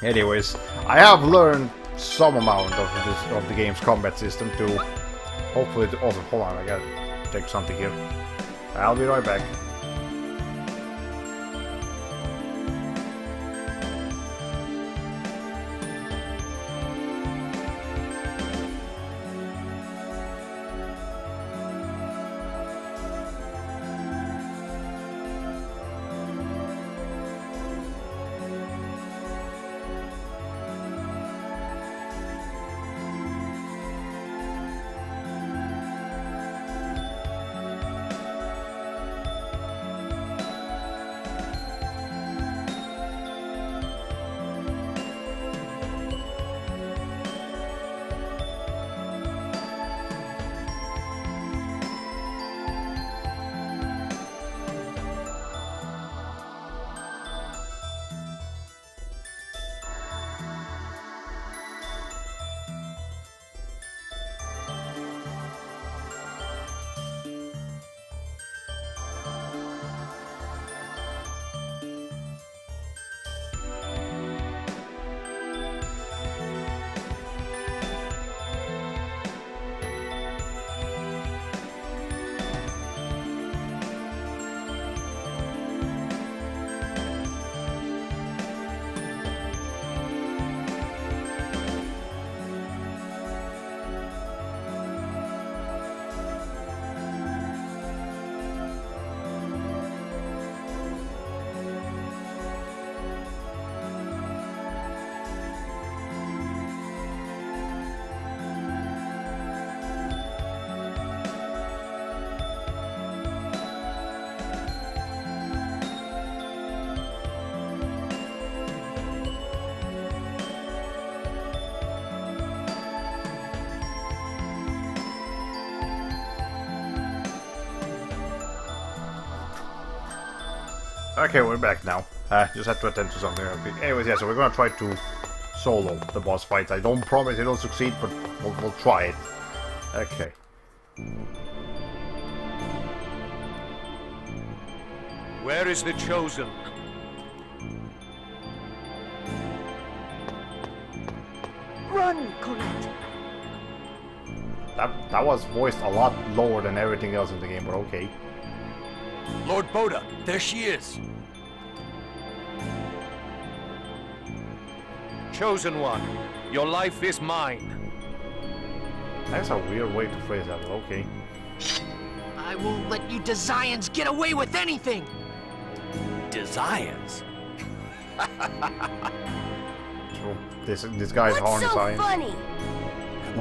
anyways, I have learned some amount of the game's combat system to hopefully. Also, hold on, I gotta check something here. I'll be right back. Okay, we're back now. Just had to attend to something. Anyways, yeah, so we're gonna try to solo the boss fights. I don't promise it'll succeed, but we'll try it. Okay. Where is the Chosen? Run, Colette! That was voiced a lot lower than everything else in the game, but okay. Lord Boda, there she is. Chosen One, your life is mine. That's a weird way to phrase that, but okay. I won't let you Desians get away with anything! Desians? So this guy's horny What's so science. funny?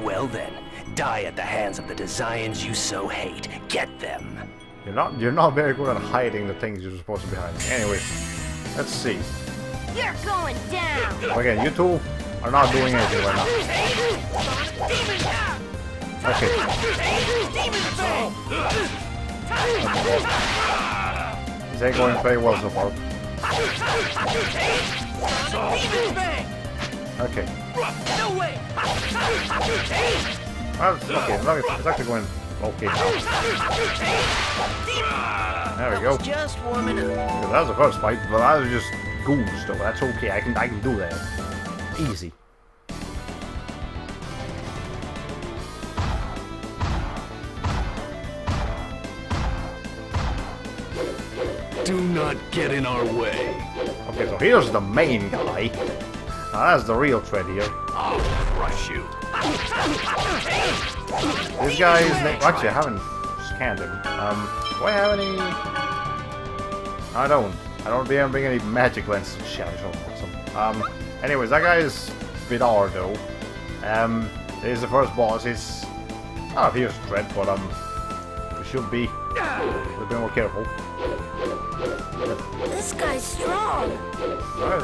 Well then, die at the hands of the Desians you so hate. Get them. You're not very good at hiding the things you're supposed to be hiding. Anyway, let's see. You're going down! Again, you two are not doing anything right now. Okay. This ain't going very well so far. Okay. No way! Well, okay, it's actually going okay now. There we go. Just warming up. That was the first fight, but that was just goons though. That's okay. I can do that. Easy. Do not get in our way. Okay, so here's the main guy. Now that's the real threat here. I'll crush you. This guy is actually I haven't scanned him. Do I have any? I don't bring any magic lenses. Shit, I should put some. Anyways, that guy is Vidar though. Here's the first boss. He's not a huge threat, but we should be a bit more careful. This guy's strong! Well,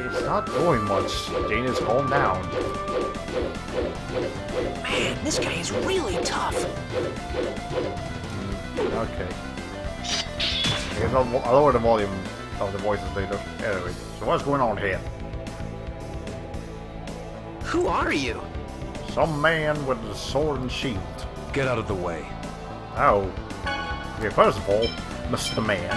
it's not doing much. Janus, calm down. Man, this guy is really tough. Okay. I guess I'll lower the volume of the voices later. Anyway, so what's going on here? Who are you? Some man with a sword and shield. Get out of the way. Oh. Okay, first of all, Mr. Man,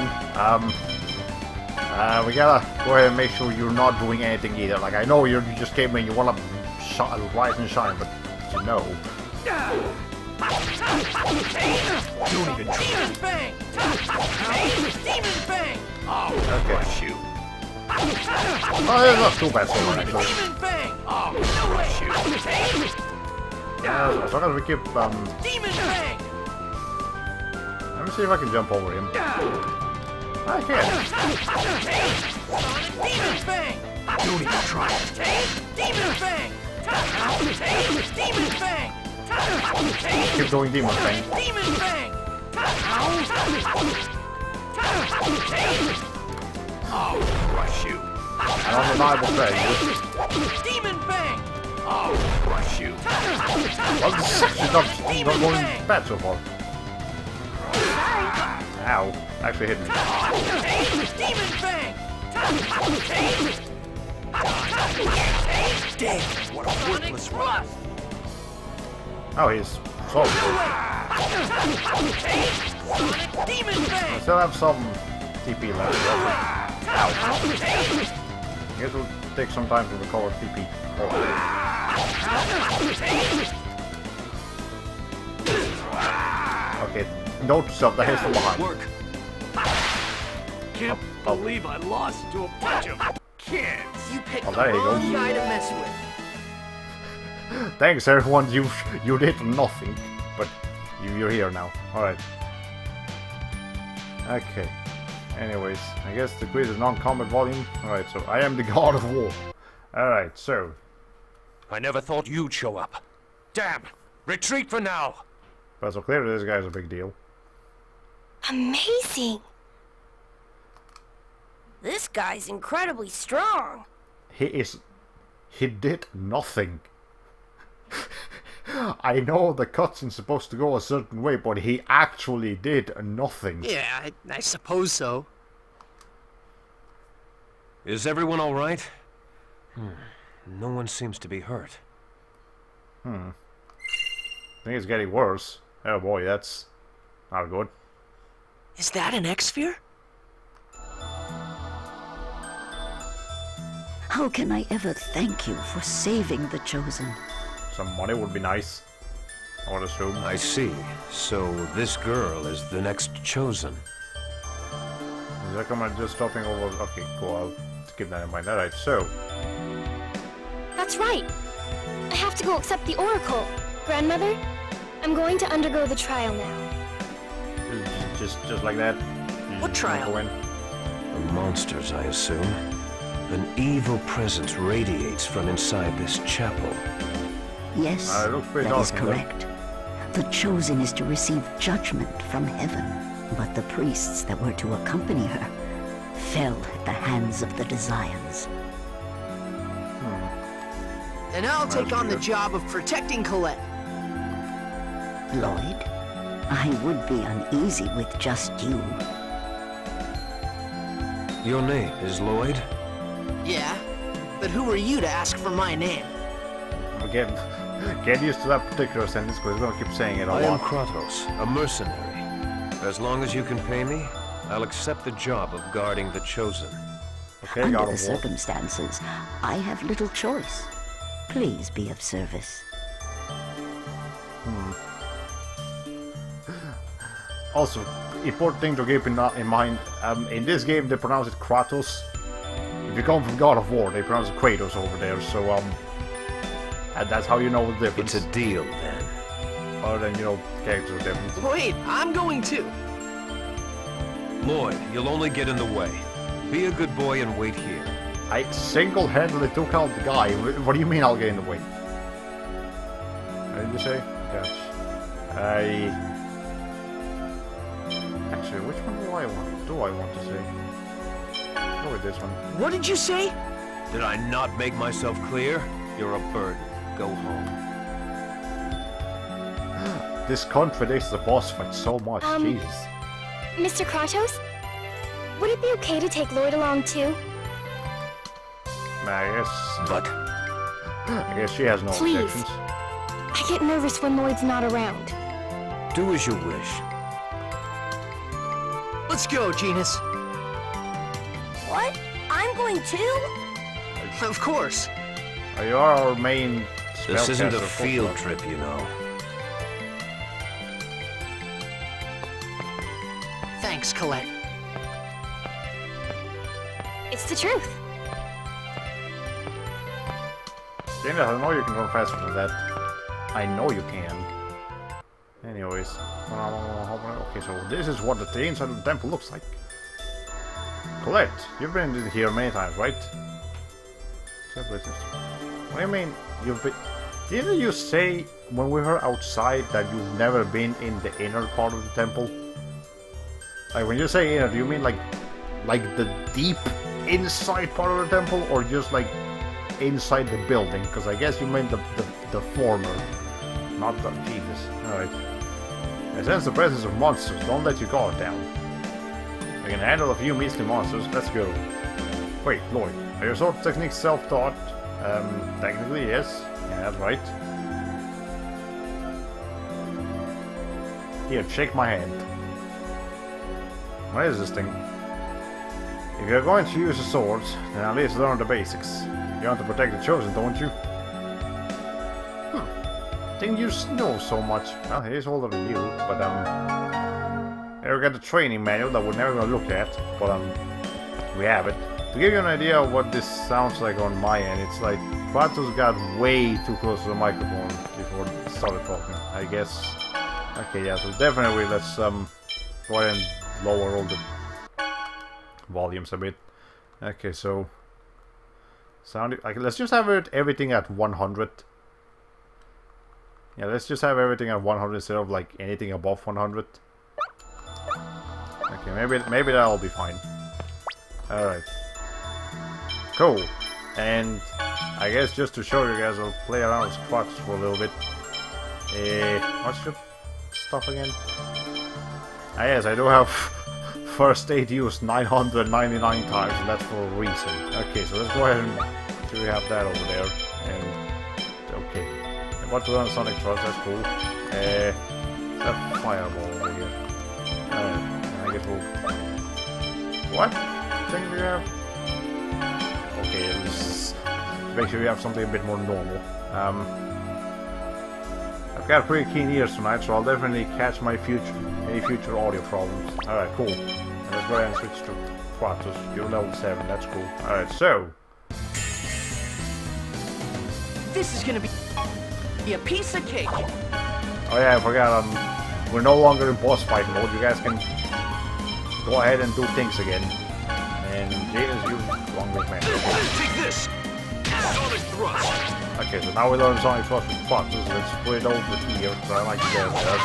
we gotta go ahead and make sure you're not doing anything either. Like, I know you just came in, you wanna rise and shine, but you know. Don't even try. Demon Fang! Demon Fang! I'll crush you. Oh, it's not too bad so far, actually. Demon Fang! I'll No crush you. As long as we keep, Demon Fang! let me see if I can jump over him. I can. Demon Fang! Don't even try. Demon Fang! Demon Fang! Keep doing demon thing. Demon Fang! I'll crush you. And on the Bible says, Demon Fang! I'll crush you. well, the sex is not going bad so far. Ow. Actually hit me. Demon Fang! Dang, what a worthless rust. Oh, he's so good. Demon I Fang! still have some TP left. Ow. I guess it'll take some time to recover TP. Okay, note to self, the haste from behind. Work. Can't believe I lost to a bunch of kids. You picked Oh, the there you go. wrong guy to mess with. Thanks everyone, you did nothing. But you're here now. Alright. Okay. Anyways, I guess the quiz is non-combat volume. Alright, so I am the god of war. Alright, so. I never thought you'd show up. Damn! Retreat for now! But so clearly this guy's a big deal. Amazing! This guy's incredibly strong! He did nothing. I know the cutscene's supposed to go a certain way, but he actually did nothing. Yeah, I suppose so. Is everyone all right? No one seems to be hurt. I think it's getting worse. Oh boy, that's not good. Is that an X-sphere? How can I ever thank you for saving the Chosen? Some money would be nice, I would assume. I see. So this girl is the next Chosen. Is that comment just stopping over? Okay, cool. I'll keep that in mind. Alright, so. That's right. I have to go accept the Oracle. Grandmother, I'm going to undergo the trial now. Just like that? What trial? The monsters, I assume. An evil presence radiates from inside this chapel. Yes, that is correct. The Chosen is to receive judgment from heaven, but the priests that were to accompany her fell at the hands of the Desians. Then I'll take on the job of protecting Colette. Lloyd, I would be uneasy with just you. Your name is Lloyd? Yeah, but who are you to ask for my name? Get used to that particular sentence because we're going to keep saying it a lot. I am Kratos, a mercenary. As long as you can pay me, I'll accept the job of guarding the Chosen. Okay, under the circumstances, I have little choice. Please be of service. Also, important thing to keep in mind, in this game they pronounce it Kratos. If you come from God of War, they pronounce it Kratos over there, so and that's how you know the difference. It's a deal, then. Other than, you know, characters are different. Wait, I'm going too. Lloyd, you'll only get in the way. Be a good boy and wait here. I single-handedly took out the guy. What do you mean I'll get in the way? What did you say? Yes. Actually, which one do I want to say? Go with this one. What did you say? Did I not make myself clear? You're a burden. Go home. This contradicts the boss fight so much, Jesus. Mr. Kratos? Would it be okay to take Lloyd along too? I guess... But... I guess she has no Please. objections. I get nervous when Lloyd's not around. Do as you wish. Let's go, Genus. What? I'm going too? Of course. You are our main This isn't a spellcaster field trip, you know. Thanks, Colette. It's the truth. Genus, I know you can run faster than that. I know you can. Anyways. Okay, so this is what the inside of the temple looks like. Colette, you've been in here many times, right? What do you mean? You've been... Didn't you say when we were outside that you've never been in the inner part of the temple? Like when you say inner, do you mean like the deep inside part of the temple, or just like inside the building? Because I guess you meant the former, not the... Jesus. Alright. I sense the presence of monsters. Don't let your guard down. I can handle a few measly monsters. Let's go. Wait, Lloyd. Are your sword techniques self-taught? Technically, yes. Yeah, that's right. Here, shake my hand. What is this thing? If you're going to use a sword, then at least learn the basics. You want to protect the Chosen, don't you? Didn't you know so much? Well, he's older than you, but here we got the training manual that we're never gonna look at, but we have it. To give you an idea of what this sounds like on my end, it's like Kratos got way too close to the microphone before he started talking, I guess. Okay, yeah, so definitely let's go ahead and lower all the volumes a bit. Okay, so sound. Let's just have everything at 100. Yeah, let's just have everything at 100 instead of like anything above 100. Okay, maybe that'll be fine. Alright. Cool. And I guess just to show you guys, I'll play around with Kratos for a little bit. What's your stuff again? Ah yes, I do have first aid used 999 times, and that's for a reason. Okay, so let's go ahead and do we have that over there. And okay. And what to learn Sonic Thrust, that's cool. That fireball over here. And I guess we'll... What thing do we have? Okay, let's make sure we have something a bit more normal. I've got pretty keen ears tonight, so I'll definitely catch my any future audio problems. Alright, cool. And let's go ahead and switch to Kratos. You're level 7, that's cool. Alright, so... This is gonna be a piece of cake. Oh yeah, I forgot, we're no longer in boss fight mode. You guys can go ahead and do things again. And Jaden's you long way man. Take this! Sonic Thrust! Okay, so now we learn Sonic Thrust with Kratos. Let's put it over here, so I like to get that.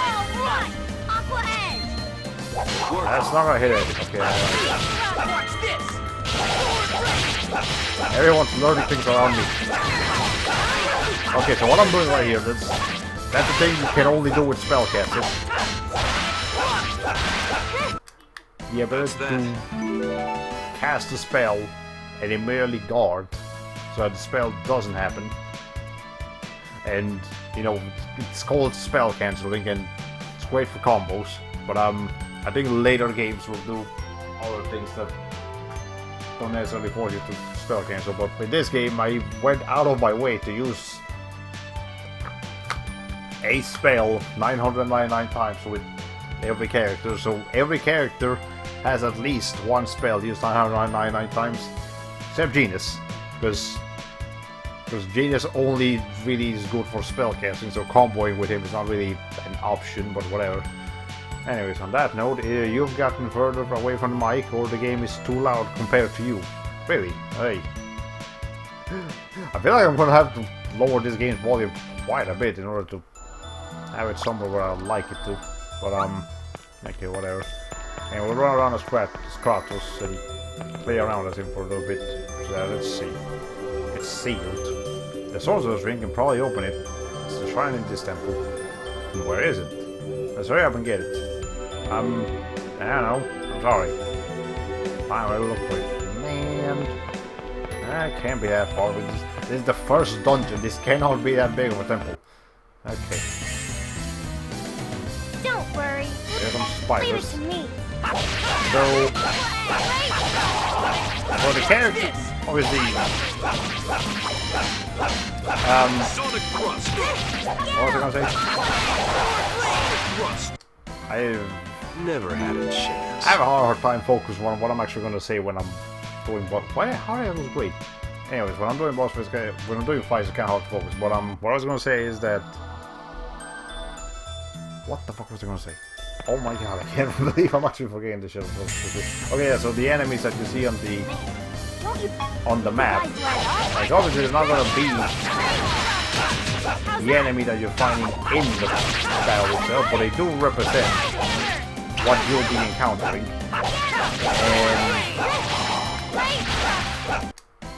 That's not gonna hit it. Okay. Everyone's learning things around me. Okay, so what I'm doing right here, that's the thing you can only do with spellcasters. The ability to cast a spell and immediately guard, so that the spell doesn't happen. And, you know, it's called spell cancelling, and it's great for combos. But I think later games will do other things that don't necessarily force you to spell cancel. But in this game, I went out of my way to use a spell 999 times with every character. So every character has at least one spell used 999 times, except Genius, because Genius only really is good for spell casting, so comboing with him is not really an option, but whatever. Anyways, on that note, you've gotten further away from the mic, or the game is too loud compared to you. Really? Hey. I feel like I'm gonna have to lower this game's volume quite a bit in order to have it somewhere where I like it to. But okay, whatever. And we'll run around as Kratos and play around as him for a little bit. So let's see. It's sealed. The Sorcerer's Ring can probably open it. It's the shrine in this temple. And where is it? Let's hurry up and get it. I don't know. I'm sorry. Fine, we'll look for it. Man. That can't be that far. This is the first dungeon. This cannot be that big of a temple. Okay. Don't worry. There's some spiders. Leave it to me. So, for the character, obviously, what was I gonna say? I've never had a chance. I have a hard time focusing on what I'm actually gonna say when I'm doing boss. How are those great? Anyways, when I'm doing boss fights, when I'm doing fights, it's kind of hard to focus. But what I was gonna say is that, what the fuck was I gonna say? Oh my god, I can't believe I'm actually forgetting the shit. Okay, yeah, so the enemies that you see on the map, like obviously it's not gonna be the enemy that you're finding in the battle itself, but they do represent what you'll be encountering.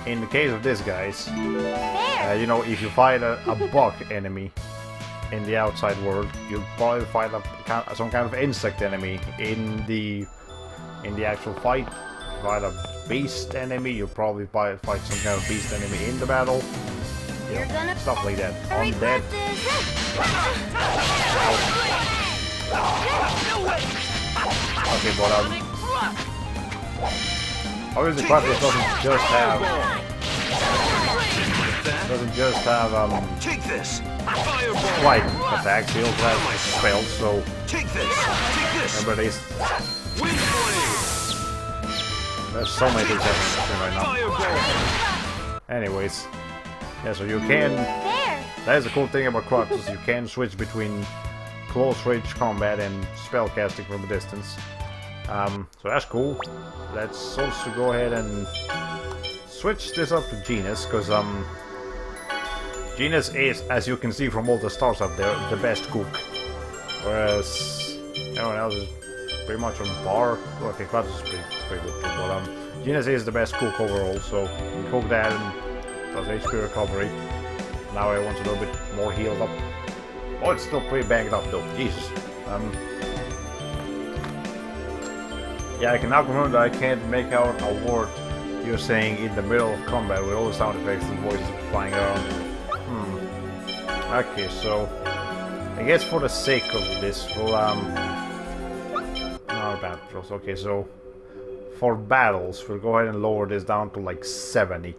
And in the case of this, guys, you know, if you fight a bug enemy in the outside world, you'll probably fight some kind of insect enemy in the actual fight. If you fight a beast enemy, you'll probably fight some kind of beast enemy in the battle. You know, stuff like that. Undead. Okay, but obviously Kratos doesn't just have take this light attacks, he also has spells, so remember these. There's so many things happening right now. Anyways, yeah, so you can, that is the cool thing about Kratos, you can switch between close range combat and spell casting from a distance. So that's cool. Let's also go ahead and switch this up to Genius, because Genius is, as you can see from all the stars up there, the best cook. Whereas everyone else is pretty much on par. Okay, Kratos is pretty good too, but Genius is the best cook overall, so you cook that and does HP recovery. Now everyone's a little bit more healed up. Oh, it's still pretty banged up though, Jesus. Yeah, I can now confirm that I can't make out a word you're saying in the middle of combat with all the sound effects and voices flying around. Okay, so I guess for the sake of this, we'll no battles. Okay, so for battles, we'll go ahead and lower this down to like 70.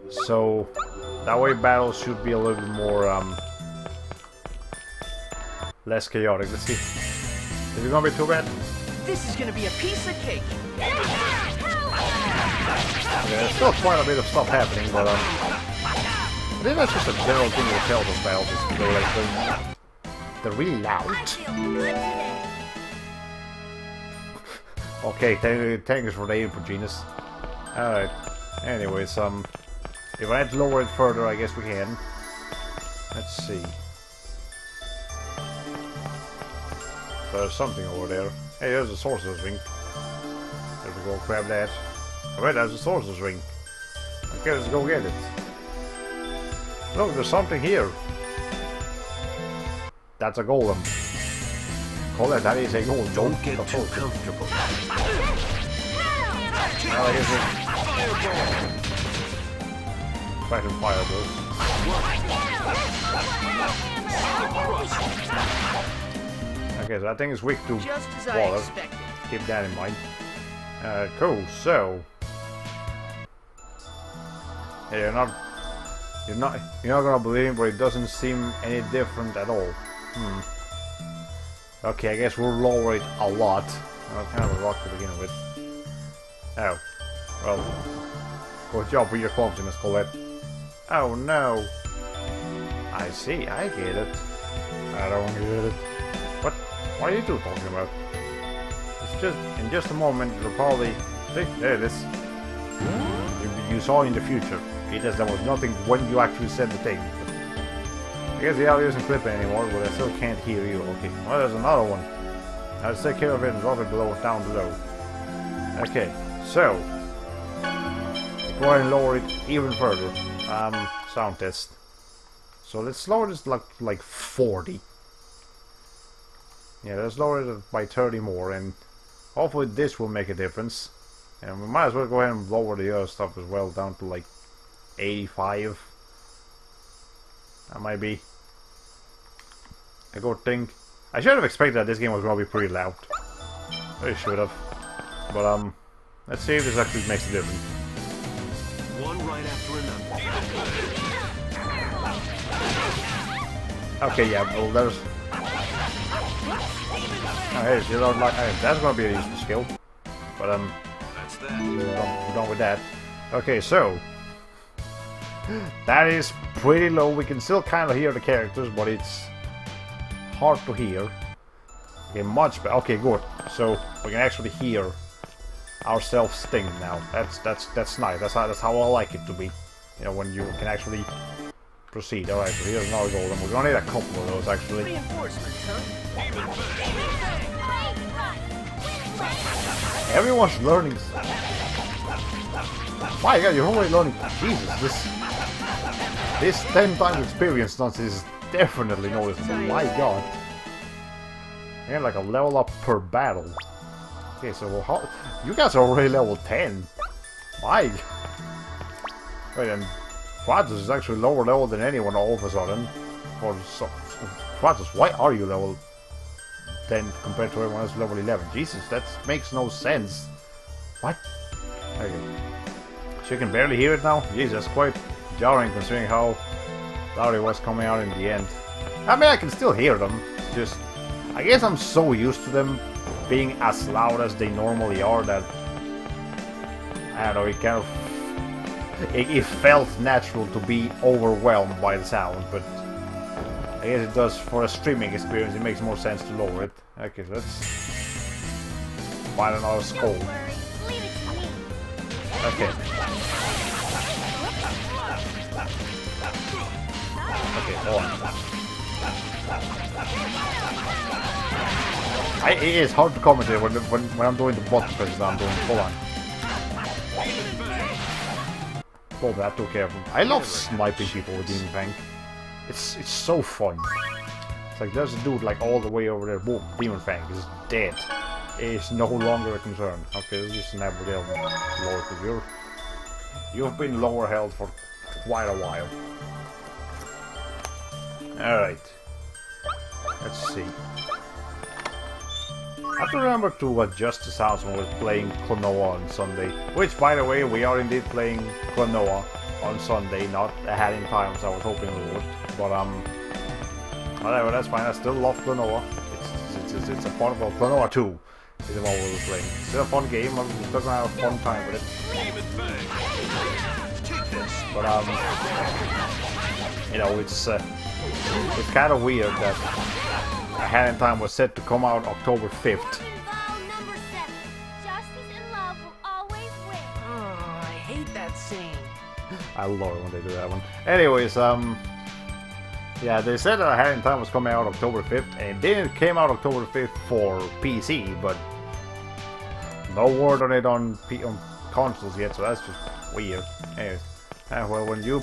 So that way battles should be a little bit more less chaotic. Let's see. Is it gonna be too bad? This is gonna be a piece of cake. Okay, there's still quite a bit of stuff happening, but I think that's just a general thing with Telltale battles. They're really loud. Okay, thanks for the input, Genus. Alright. Anyways, if I had to lower it further, I guess we can. Let's see. There's something over there. Hey, there's a sorcerer's ring. There we go, grab that. Alright, there's a sorcerer's ring. Okay, let's go get it. Look, there's something here. That's a golem. Call that is a golem. Don't get too comfortable. Fighting fireballs. Okay, so that thing is weak to water. Keep that in mind. Cool. So, yeah, you're not gonna believe it, but it doesn't seem any different at all. Okay, I guess we'll lower it a lot. Kind of a rock to begin with. Oh, well, good job with your clumsiness, Colette. Oh no! I see. I get it. I don't get it. What are you two talking about? It's just, in just a moment, you'll probably... See, there it is. You saw in the future. It just, there was nothing when you actually said the thing. I guess the audio isn't clipping anymore, but I still can't hear you. Okay, well, there's another one. I'll take care of it and drop it down below. Okay, so... go ahead and lower it even further. Sound test. So let's lower this like 40. Yeah, let's lower it by 30 more, and hopefully this will make a difference. And we might as well go ahead and lower the other stuff as well down to like 85. That might be a good thing. I should have expected that this game was going to be pretty loud. I should have. But let's see if this actually makes a difference. One right after another. Okay, yeah, well there's... Oh, hey, you don't like... Hey, that's gonna be a useful skill. But that's that. We're done with that. Okay, so that is pretty low. We can still kind of hear the characters, but it's hard to hear. Okay, much better. Okay, good. So we can actually hear ourselves sting now. That's nice. That's how I like it to be. You know, when you can actually proceed. Alright, so here's another golem. We're gonna need a couple of those actually. Reinforcements, huh? Everyone's learning. My God, you're already learning. Jesus, this 10 times experience nonsense is definitely noticeable. My God. Yeah, like a level up per battle. Okay, so how you guys are already level 10. My. Wait, and Kratos is actually lower level than anyone all of a sudden. Or so, Kratos, why are you level 10 compared to everyone else level 11? Jesus, that makes no sense. What? Okay. So you can barely hear it now? Jesus, that's quite jarring considering how loud it was coming out in the end. I mean, I can still hear them. It's just, I guess I'm so used to them being as loud as they normally are that I don't know, it kind of it felt natural to be overwhelmed by the sound, but I guess it does for a streaming experience. It makes more sense to lower it. Okay, so let's find another skull. Okay. Okay, hold on. It is hard to commentate when I'm doing the button presses that I'm doing. Hold on. Oh, that took care of him. I love sniping people with Demon Fang. It's so fun. like there's a dude like all the way over there. Boom, Demon Fang is dead. Is no longer a concern. Okay, this is just an Aberdeen Lord, because you've been lower health for quite a while. Alright. Let's see. I have to remember to adjust the sounds when we're playing Klonoa on Sunday. Which, by the way, we are indeed playing Klonoa on Sunday, not ahead in time as I was hoping we would. But whatever, that's fine. I still love Klonoa. It's a fun one. Klonoa 2 is the one we were playing. It's still a fun game. I'm still gonna have a fun time with it. But you know, it's kind of weird that Ahead in Time was set to come out October 5th. I hate that scene. I love it when they do that one. Anyways, yeah, they said that Ahead in Time was coming out October 5th, and then it came out October 5th for PC, but no word on it on consoles yet, so that's just weird. Anyways, well, when you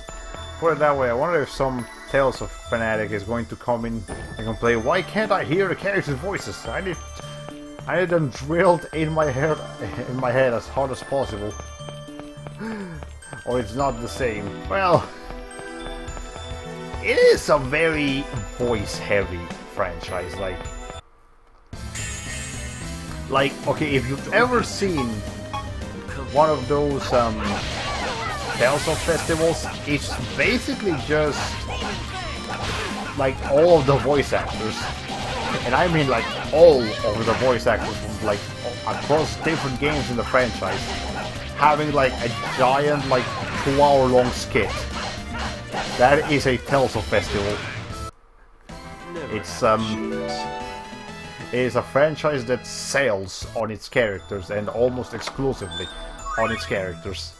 put it that way, I wonder if some Tales of fanatic is going to come in and complain, why can't I hear the characters' voices? I need them drilled in my head as hard as possible. Or it's not the same. Well, it is a very voice-heavy franchise. Like, okay, if you've ever seen one of those Tales of festivals, it's basically just like all of the voice actors, and I mean like all of the voice actors from like across different games in the franchise, having like a giant like 2-hour-long skit. That is a Tales of festival. It is a franchise that sails on its characters and almost exclusively on its characters.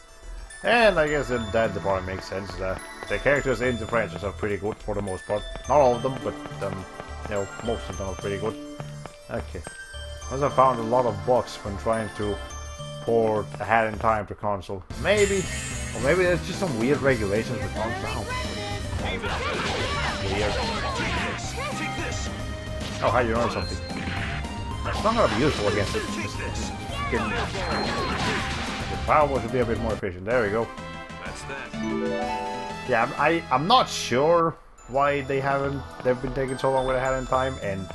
And I guess in that department makes sense. The characters in the franchise are pretty good for the most part. Not all of them, but you know, most of them are pretty good. Okay. Because I found a lot of bugs when trying to port Ahead in Time to console. Maybe, or maybe there's just some weird regulations with console. Weird. Oh, how you know something? It's not gonna be useful against it. The power should be a bit more efficient. There we go. That's that. Yeah, I'm not sure why they've been taking so long with Ahead in Time, and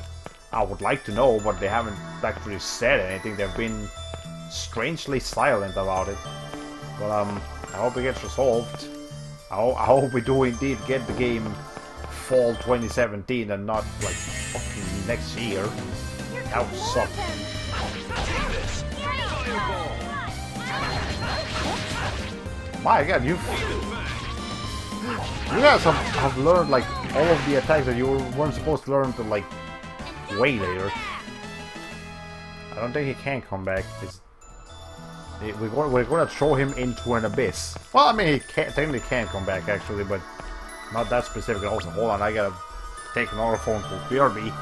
I would like to know, but they haven't actually said anything. They've been strangely silent about it. But I hope it gets resolved. I hope we do indeed get the game fall 2017 and not like fucking next year. That would suck. My god, you guys have learned like all of the attacks that you weren't supposed to learn until like way later. I don't think he can come back. We're gonna throw him into an abyss. Well, I mean, he technically can come back actually, but not that specific. Also, hold on, I gotta take another phone call. BRB.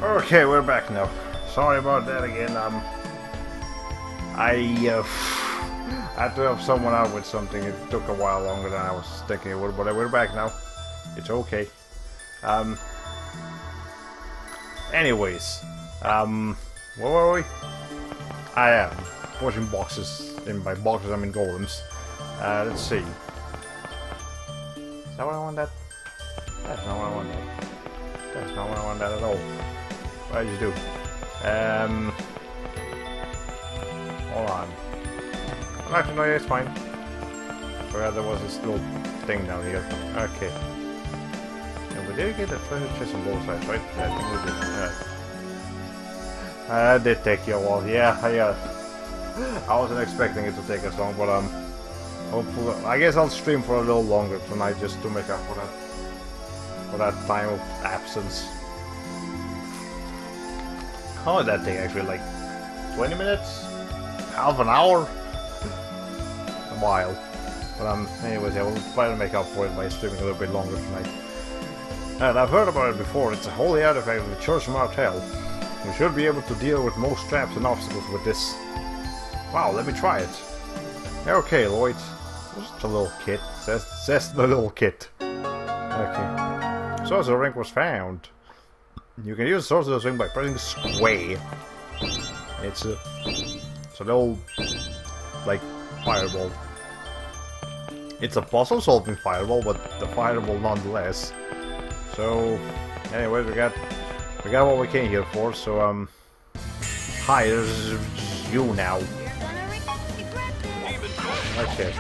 Okay, we're back now. Sorry about that again. I had to help someone out with something. It took a while longer than I was thinking it would, but we're back now. It's okay. Anyways, where were we? I am pushing boxes. And by boxes, I mean golems. Let's see. Is that what I want that? That's not what I want that. That's not what I want that at all. What did you do? Hold on. Actually, no, it's fine. I forgot there was this little thing down here. Okay. And we did get the treasure chest on both sides, right? I think we did. That did take you a while. Yeah. I wasn't expecting it to take as long, but hopefully, I guess I'll stream for a little longer tonight just to make up for that time of absence. How did that take actually? Like 20 minutes? Half an hour? A while. But anyways, yeah, we'll try to make up for it by streaming a little bit longer tonight. And I've heard about it before. It's a holy artifact of the Church Martel. We should be able to deal with most traps and obstacles with this. Wow, let me try it. Okay, Lloyd. Just a little kit. Says the little kit. Okay. Sorcerer ring was found. You can use Sorcerer's ring by pressing square. It's a little, like, fireball. It's a puzzle-solving fireball, but the fireball nonetheless. So, anyways, we got what we came here for. So, hi, there's you now. Okay.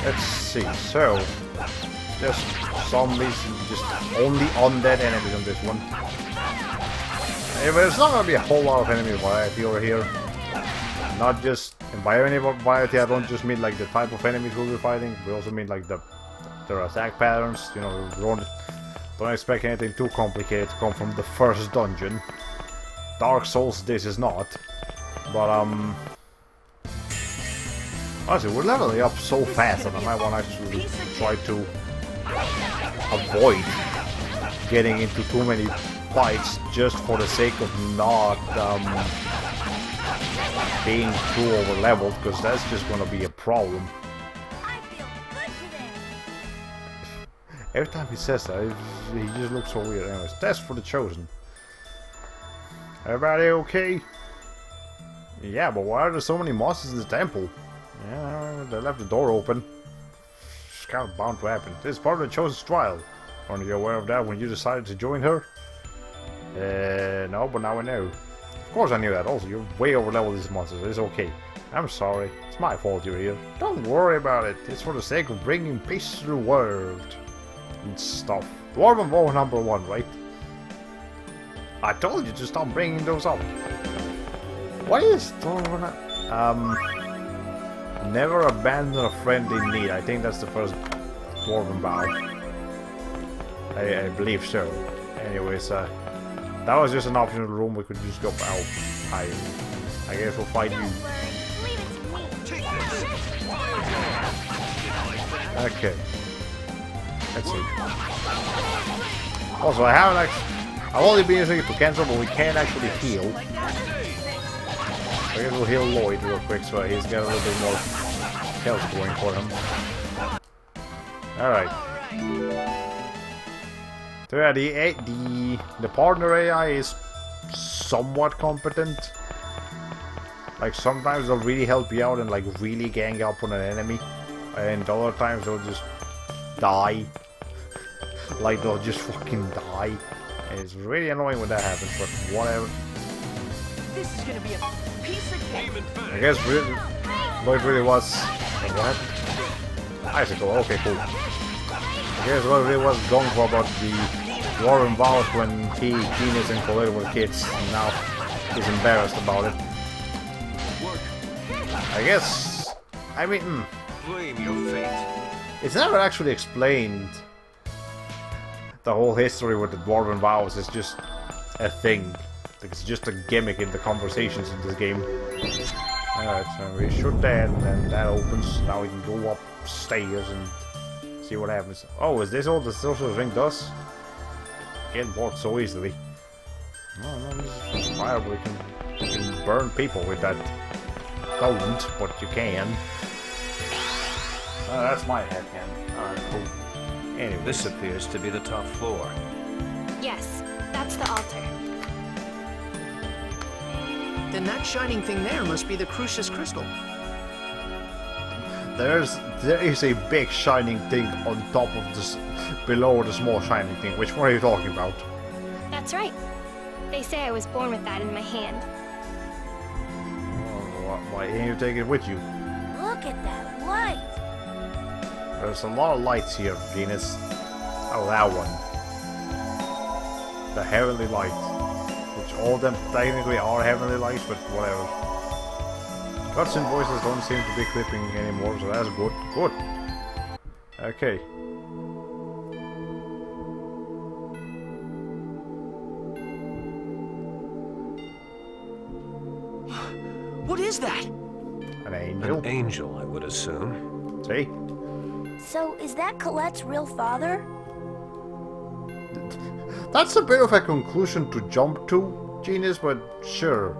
Let's see. So, just zombies, just only undead enemies on this one. There's not gonna be a whole lot of enemy variety over here. Not just, and by enemy variety I don't just mean like the type of enemies we'll be fighting, we also mean like their attack patterns. You know, don't expect anything too complicated to come from the first dungeon. Dark Souls this is not. But honestly, we're leveling up so fast that I might want to actually try to avoid getting into too many fights just for the sake of not being too over leveled, because that's just gonna be a problem. Every time he says that, he just looks so weird. Anyways, test for the Chosen. Everybody okay? Yeah, but why are there so many monsters in the temple? Yeah, they left the door open. It's kind of bound to happen. This is part of the Chosen's trial. Weren't you aware of that when you decided to join her? No, but now I know. Of course I knew that. Also, you're way over leveled these monsters. It's okay. I'm sorry. It's my fault you're here. Don't worry about it. It's for the sake of bringing peace to the world. And stuff. Dwarven Vow #1, right? I told you to stop bringing those up. What is Dwarven? Never abandon a friend in need. I think that's the first Dwarven Vow. I believe so. Anyways, that was just an optional room. We could just go out. I guess we'll fight you. Okay. Let's see. Also, I've only been using it to cancel, but we can actually heal. I guess we'll heal Lloyd real quick, so he's got a little bit more health going for him. Alright. So yeah, the partner AI is somewhat competent. Like, sometimes they'll really help you out and like really gang up on an enemy. And other times they'll just die. Like, they'll just fucking die. And it's really annoying when that happens, but whatever. This is gonna be a piece of cake. I guess Lloyd really was... What? Icicle, okay, cool. I guess Lloyd really was going for about the Dwarven Vows when he, Genius, and Colette were kids. And now he's embarrassed about it. I guess... I mean... Blame your fate. It's never actually explained. The whole history with the Dwarven Vows is just a thing. It's just a gimmick in the conversations in this game. Alright, so we shoot that, and then that opens. Now we can go upstairs and see what happens. Oh, is this all the Sorcerer's Ring does? Get bored so easily. No, no, this is fire. You can burn people with that. Don't, but you can. That's my head cannon. Alright, cool. Anyway, this appears to be the top floor. Yes, that's the altar. Then that shining thing there must be the Crucius crystal. There is a big shining thing on top of this, below the small shining thing. Which one are you talking about? That's right. They say I was born with that in my hand. Oh, why didn't you take it with you? Look at that light! There's a lot of lights here, Venus. Oh, that one. The heavenly light. Which all of them technically are heavenly lights, but whatever. Cutscene voices don't seem to be clipping anymore, so that's good. Good. Okay. What is that? An angel? An angel, I would assume. See? So, is that Colette's real father? That's a bit of a conclusion to jump to, Genius, but sure.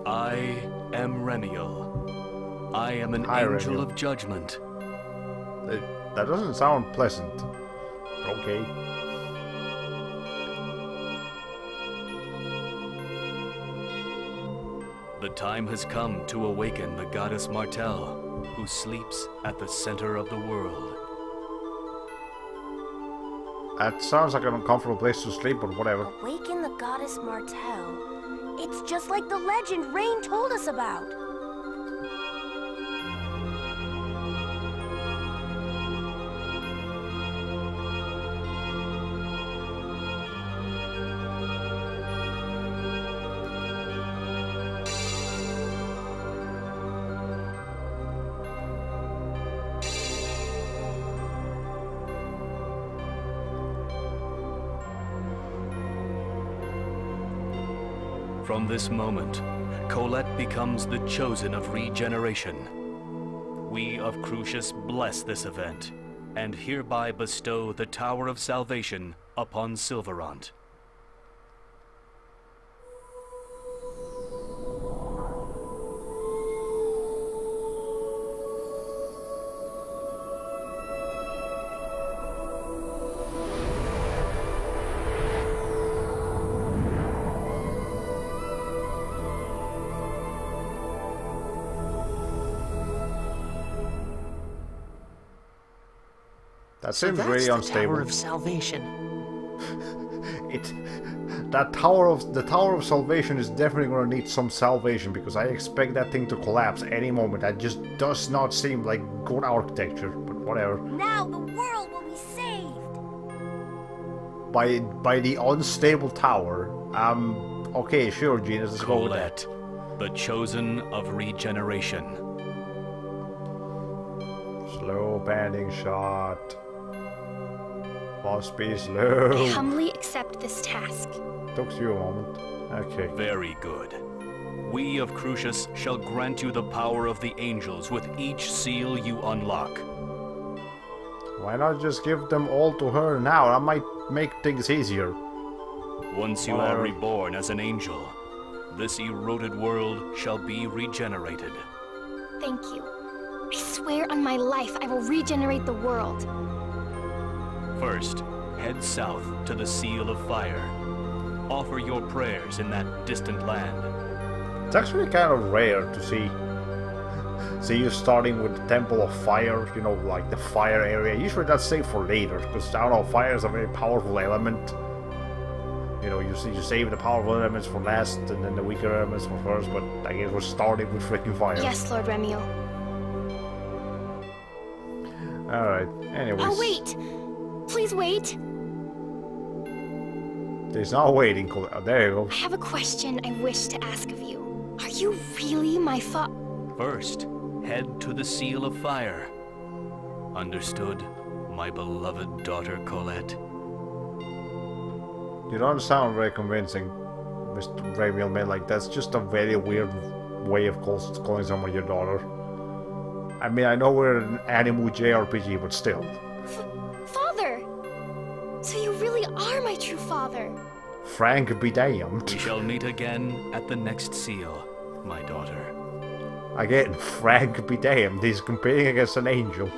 I am Remiel. I am an angel Remiel. of judgment. That doesn't sound pleasant. Okay. The time has come to awaken the goddess Martel, who sleeps at the center of the world. That sounds like an uncomfortable place to sleep, but whatever. Awaken the goddess Martel. It's just like the legend Rain told us about. From this moment, Colette becomes the chosen of regeneration. We of Crucius bless this event, and hereby bestow the Tower of Salvation upon Silverant. That So seems that's really the unstable. Tower of Salvation. The Tower of Salvation is definitely gonna need some salvation, because I expect that thing to collapse any moment. That just does not seem like good architecture, but whatever. Now the world will be saved! By the unstable tower. Okay, sure, Genius, let's go with that. Colette, the chosen of regeneration. Slow banding shot. Must be slow. I humbly accept this task. Took you a moment. Okay. Very good. We of Crucius shall grant you the power of the angels with each seal you unlock. Why not just give them all to her now? That might make things easier. Once you are reborn as an angel, this eroded world shall be regenerated. Thank you. I swear on my life I will regenerate the world. First, head south to the Seal of Fire. Offer your prayers in that distant land. It's actually kind of rare to see you starting with the Temple of Fire, you know, like the fire area. Usually that's saved for later, because I don't know, fire is a very powerful element. You know, you save the powerful elements for last, and then the weaker elements for first, but I guess we're starting with freaking fire. Yes, Lord Remiel. Alright, anyways. Oh, wait! Please wait! There's no waiting. Oh, there you go. I have a question I wish to ask of you. Are you really my First, head to the Seal of Fire. Understood, my beloved daughter Colette? You don't sound very convincing, Mr. Ramiel, man. Like, that's just a very weird way of calling someone your daughter. I mean, I know we're an anime JRPG, but still. Father! So you really are my true father. Frank be damned. We shall meet again at the next seal, my daughter. Again, Frank be damned. He's competing against an angel.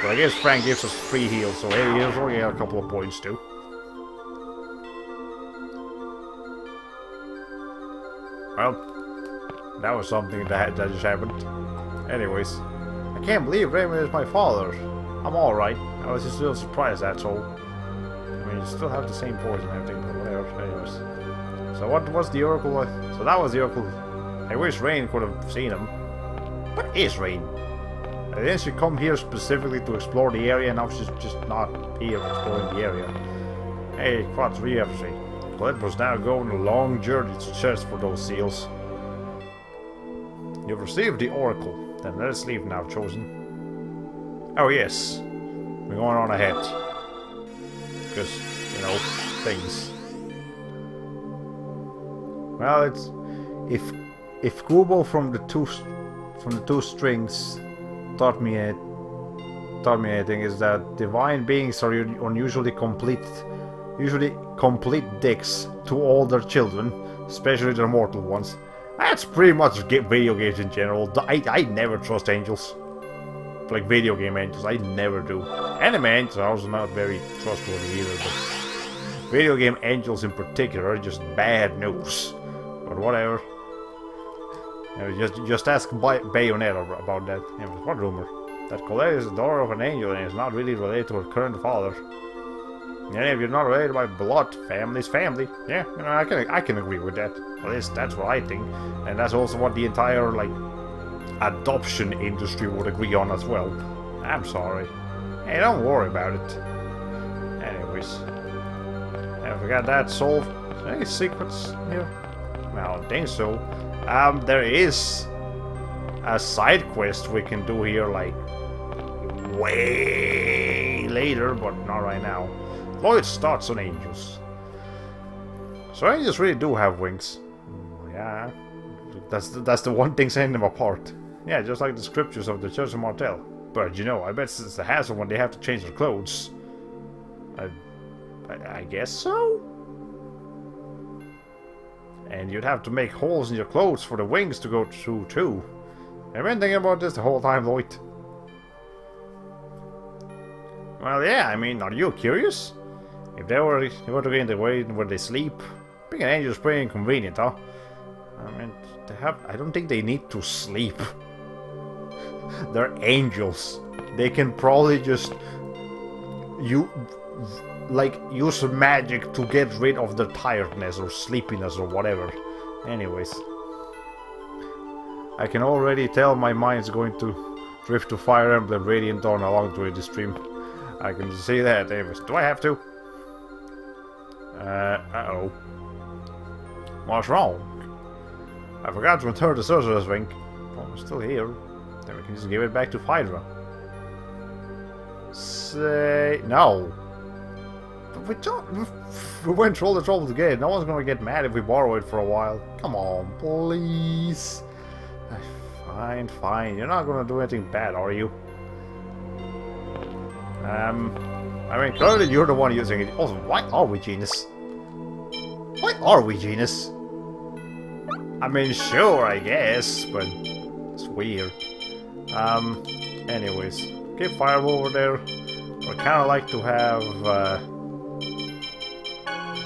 But I guess Frank gives us 3 heals, so hey, he's only got a couple of points too. Well, that was something that just happened. Anyways, I can't believe Raymond is my father. I'm alright. I was just a little surprised, that's all. I mean, you still have the same poison and everything, but whatever. Anyways. So what was the Oracle? So that was the Oracle. I wish Rain could have seen him. What is Rain? Didn't she come here specifically to explore the area, and now she's just not here exploring the area? Hey, what's we have to say? Colette was now going a long journey to search for those seals. You've received the Oracle. Then let us leave now, Chosen. Oh yes. We're going on ahead. Because, you know, things. Well, it's... If Kubo from the two strings taught me anything, is that divine beings are unusually complete dicks to all their children, especially their mortal ones. That's pretty much video games in general. I never trust angels. Like video game angels, I never do. Anime angels are also not very trustworthy either, but video game angels in particular are just bad news. But whatever. Just ask Bayonetta about that. What rumor? That Colette is the daughter of an angel and is not really related to her current father. And if you're not related by blood, family's family. Yeah, you know, I can agree with that. At least that's what I think. And that's also what the entire, like, adoption industry would agree on as well. I'm sorry. Hey, don't worry about it. Anyways. Have we got that solved? Any secrets here? Well, I don't think so. There is a side quest we can do here, like, way later, but not right now. Lloyd starts on angels. So angels really do have wings. Yeah, that's the one thing setting them apart. Yeah, just like the scriptures of the Church of Martel. But you know, I bet it's the hassle when they have to change their clothes. I guess so. And you'd have to make holes in your clothes for the wings to go through too. I've been thinking about this the whole time, Lloyd. Well, yeah, I mean, are you curious? If they were to get in the way where they sleep, being an angel is pretty inconvenient, huh? I mean, I don't think they need to sleep. They're angels. They can probably just use magic to get rid of their tiredness or sleepiness or whatever. Anyways, I can already tell my mind's going to drift to Fire Emblem Radiant Dawn along through the stream. I can see that. Anyways, do I have to? Uh-oh. What's wrong? I forgot to return the Sorcerer's Ring. Oh, it's still here. Then we can just give it back to Phaedra. Say... no. We went through all the trouble to get it. No one's gonna get mad if we borrow it for a while. Come on, please. Fine. You're not gonna do anything bad, are you? I mean, clearly you're the one using it. Also, why are we Genus? Why are we Genus? I mean, sure, I guess, but it's weird. Anyways, keep Fireball over there. I kind of like to have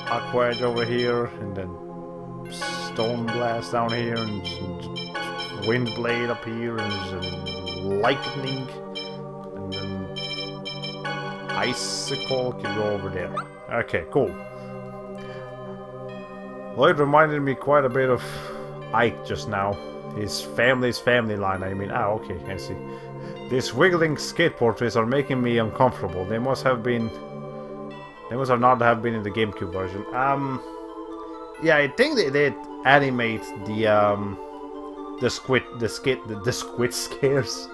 Aqua Edge over here, and then Stone Blast down here, and Wind Blade up here, and Lightning, and then Icicle can go over there. Okay, cool. Lloyd reminded me quite a bit of Ike just now. His family line, I mean. Ah, okay, I see. These wiggling skate portraits are making me uncomfortable. They must not have been in the GameCube version. Yeah, I think they animate the squid scares.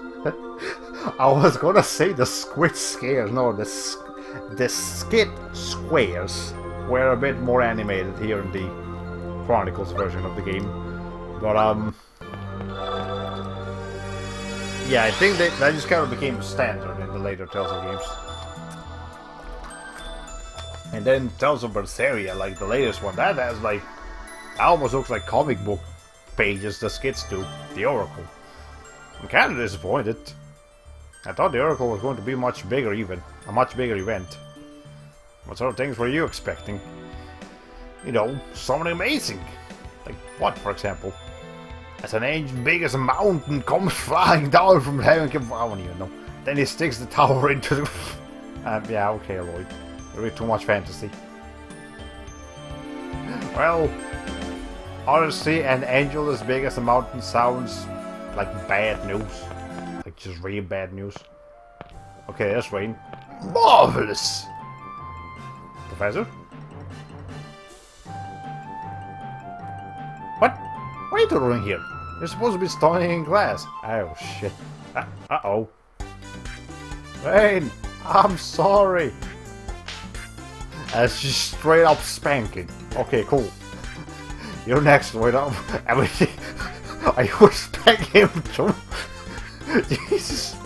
I was gonna say the squid scares. No, the skid squares were a bit more animated here in the Chronicles version of the game. But yeah, I think that just kind of became standard in the later Tales of games. And then Tales of Berseria, like the latest one, that has like, almost looks like comic book pages the skits do. The Oracle. I'm kind of disappointed. I thought the Oracle was going to be much bigger even. A much bigger event. What sort of things were you expecting? You know, something amazing. Like what, for example? As an angel big as a mountain comes flying down from heaven. I don't even know. Then he sticks the tower into the... yeah, okay, Lloyd. You read too much fantasy. Well, honestly, an angel as big as a mountain sounds like bad news. Like just really bad news. Okay, that's rain. Marvelous! Professor? What? What are you doing here? You're supposed to be studying in class. Oh shit. Uh-oh. Rain! I'm sorry! That's just straight up spanking. Okay, cool. You're next, wait up. I mean, I would spank him too. Jesus.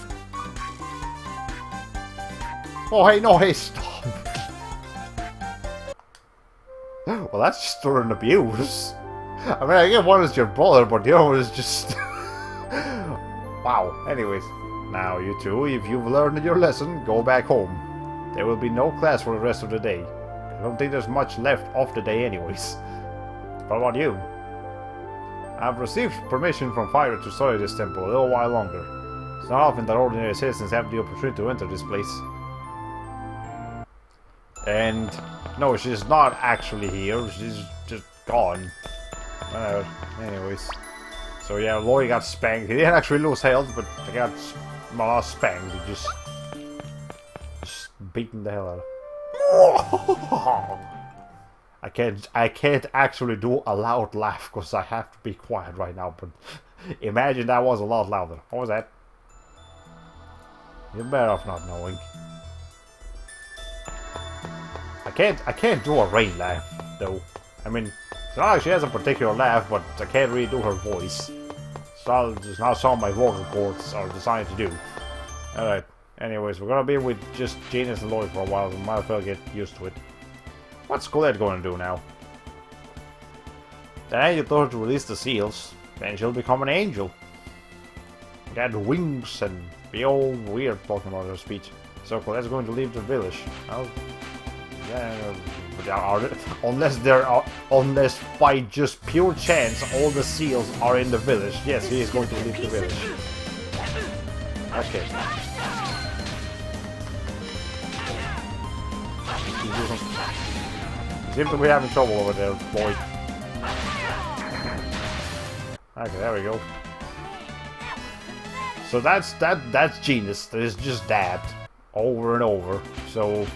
Oh, hey, no, hey, stop. Well, that's just an abuse. I mean, I get one is your brother, but the other one is just... Wow. Anyways, now you two, if you've learned your lesson, go back home. There will be no class for the rest of the day. I don't think there's much left of the day anyways. What about you? I've received permission from Fire to study this temple a little while longer. It's not often that ordinary citizens have the opportunity to enter this place. And no, she's not actually here, she's just gone. Anyways. So yeah, Lloyd got spanked. He didn't actually lose health, but he got spanked. He just beaten the hell out of him. I can't actually do a loud laugh because I have to be quiet right now, but imagine that was a lot louder. What was that? You're better off not knowing. I can't do a rain laugh though. I mean, it's not like she has a particular laugh, but I can't really do her voice. It's not something my vocal cords are designed to do. Alright, anyways, we're gonna be with just Janus and Lloyd for a while, so we might as well get used to it. What's Colette going to do now? The angel told her to release the seals, then she'll become an angel. Get wings and be all weird talking about her speech. So Colette's going to leave the village. Well, yeah, unless by just pure chance all the seals are in the village. Yes, he is going to leave the village. Okay. You seem to be having trouble over there, boy. Okay, there we go. So that's Genius. There's just that over and over. So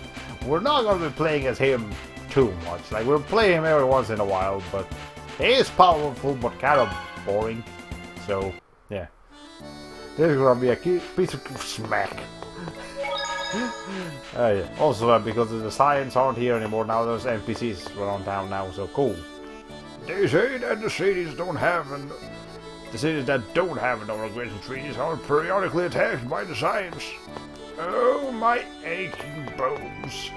we're not going to be playing as him too much. Like, we'll play him every once in a while, but he is powerful but kind of boring. So yeah, this is going to be a piece of smack. Yeah. Also, because the Science aren't here anymore now, there's NPCs around town now, so cool. They say that the cities that don't have inauguration treaties are periodically attacked by the Science. Oh, my aching bones.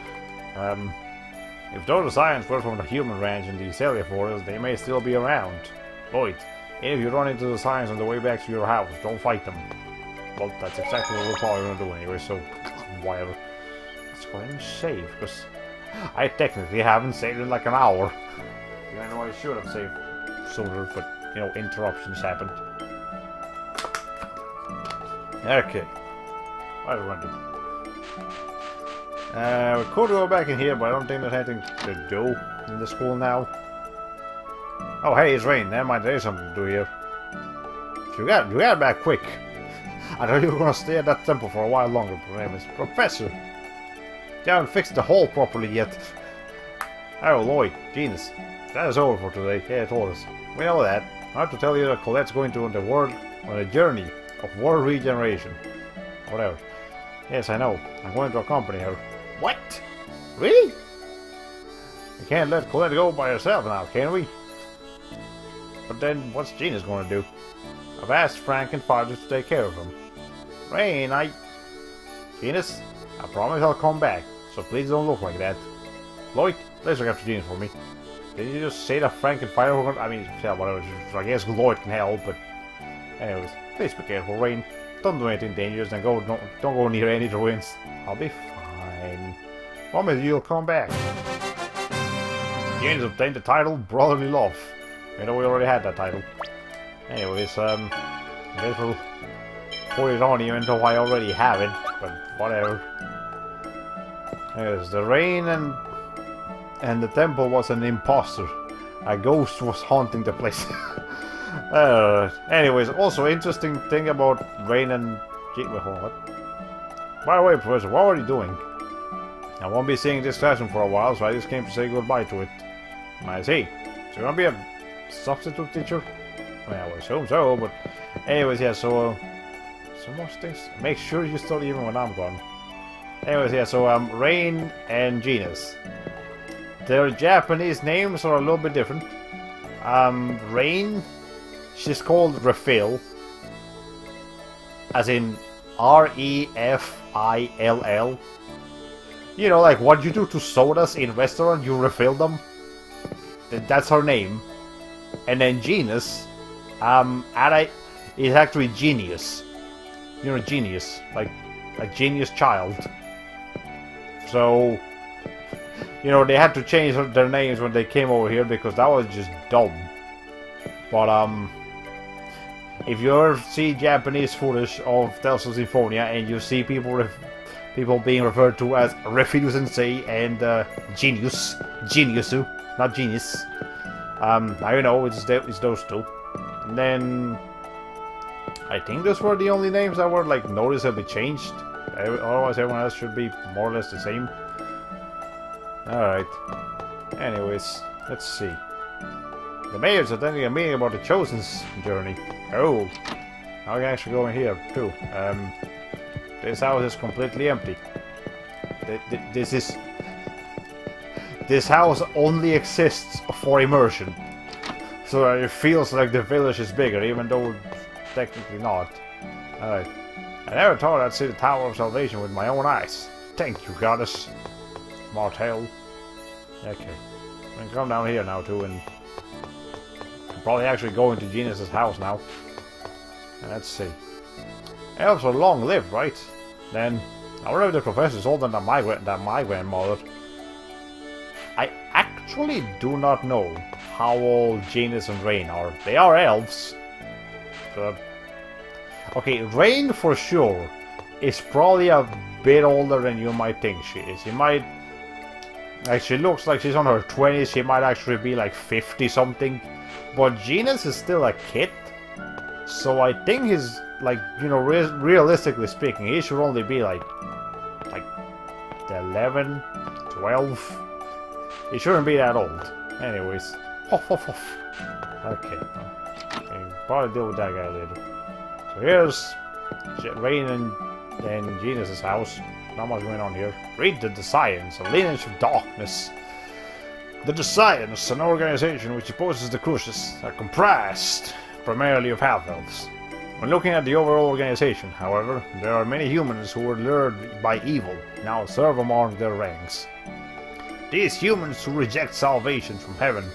If those Science were from the human ranch in the Celia Forest, they may still be around. Lloyd, if you run into the Science on the way back to your house, don't fight them. Well, that's exactly what we're probably going to do anyway, so whatever. Let's go ahead and save, because I technically haven't saved in like an hour. I know I should have saved sooner, but, you know, interruptions happened. Okay. What do I do? We could go back in here, but I don't think there's anything to do in the school now. Oh, hey, it's rain. Never mind, there's something to do here. You got back quick. I thought you were gonna stay at that temple for a while longer, but anyways. Professor! They haven't fixed the hole properly yet. Oh, Lloyd, Genius. That is over for today. Yeah, it was. We know that. I have to tell you that Colette's going to on a journey of world regeneration. Whatever. Yes, I know. I'm going to accompany her. What? Really? We can't let Colette go by herself now, can we? But then, what's Genius going to do? I've asked Frank and Father to take care of him. Rain, Genius, I promise I'll come back, so please don't look like that. Lloyd, let's look after Genius for me. Can you just say that Frank and Fire were gonna... I mean, yeah, whatever. I guess Lloyd can help, but... Anyways, please be careful, Rain. Don't do anything dangerous and don't go near any ruins. I'll be fine. Promise you'll come back. Genius obtained the title Brotherly Love. You know, we already had that title. Anyways, I guess we'll put it on even though I already have it, but whatever. Yes, the rain and the temple was an imposter. A ghost was haunting the place. Anyways, also interesting thing about Rain and... Wait, what? By the way, Professor, what are you doing? I won't be seeing this classroom for a while, so I just came to say goodbye to it. I see. So you're gonna be a substitute teacher? I mean, I would assume so, but... Anyways, yeah, so... some more things. Make sure you study even when I'm gone. Anyways, yeah, so, Rain and Genus. Their Japanese names are a little bit different. Rain, she's called Refill. As in R-E-F-I-L-L. You know, like what you do to sodas in restaurant, you refill them. That's her name. And then Genus, is actually Genius. You know, Genius, like a genius child. So, you know, they had to change their names when they came over here because that was just dumb. But if you ever see Japanese footage of Tales of Symphonia and you see people being referred to as Refill Sensei and Geniusu, not Genius. Now you know it's those two. And then I think those were the only names that were like noticeably changed. Otherwise everyone else should be more or less the same. Alright. Anyways, let's see. The mayor's attending a meeting about the Chosen's journey. Oh. Now we can actually go in here too. This house is completely empty. This house only exists for immersion. So it feels like the village is bigger, even though technically not. Alright. I never thought I'd see the Tower of Salvation with my own eyes. Thank you, goddess. Martel. Okay. We can come down here now too and probably actually go into Genus's house now. And let's see. Elves are long-lived, right? Then I wonder if the professor's older than my grandmother. I actually do not know how old Genus and Rain are. They are elves. But okay, Rain for sure is probably a bit older than you might think she is. She might... Like, she looks like she's on her 20s. She might actually be like 50 something. But Genus is still a kid. So I think he's, like, you know, realistically speaking, he should only be like 11, 12. He shouldn't be that old. Anyways. Okay. Okay, probably deal with that guy later. So here's Rain and Genus's house. Not much going on here. Read the Science, a lineage of darkness. The Science, an organization which opposes the Crucius, are comprised primarily of half-elves. When looking at the overall organization, however, there are many humans who were lured by evil, now serve among their ranks. These humans who reject salvation from heaven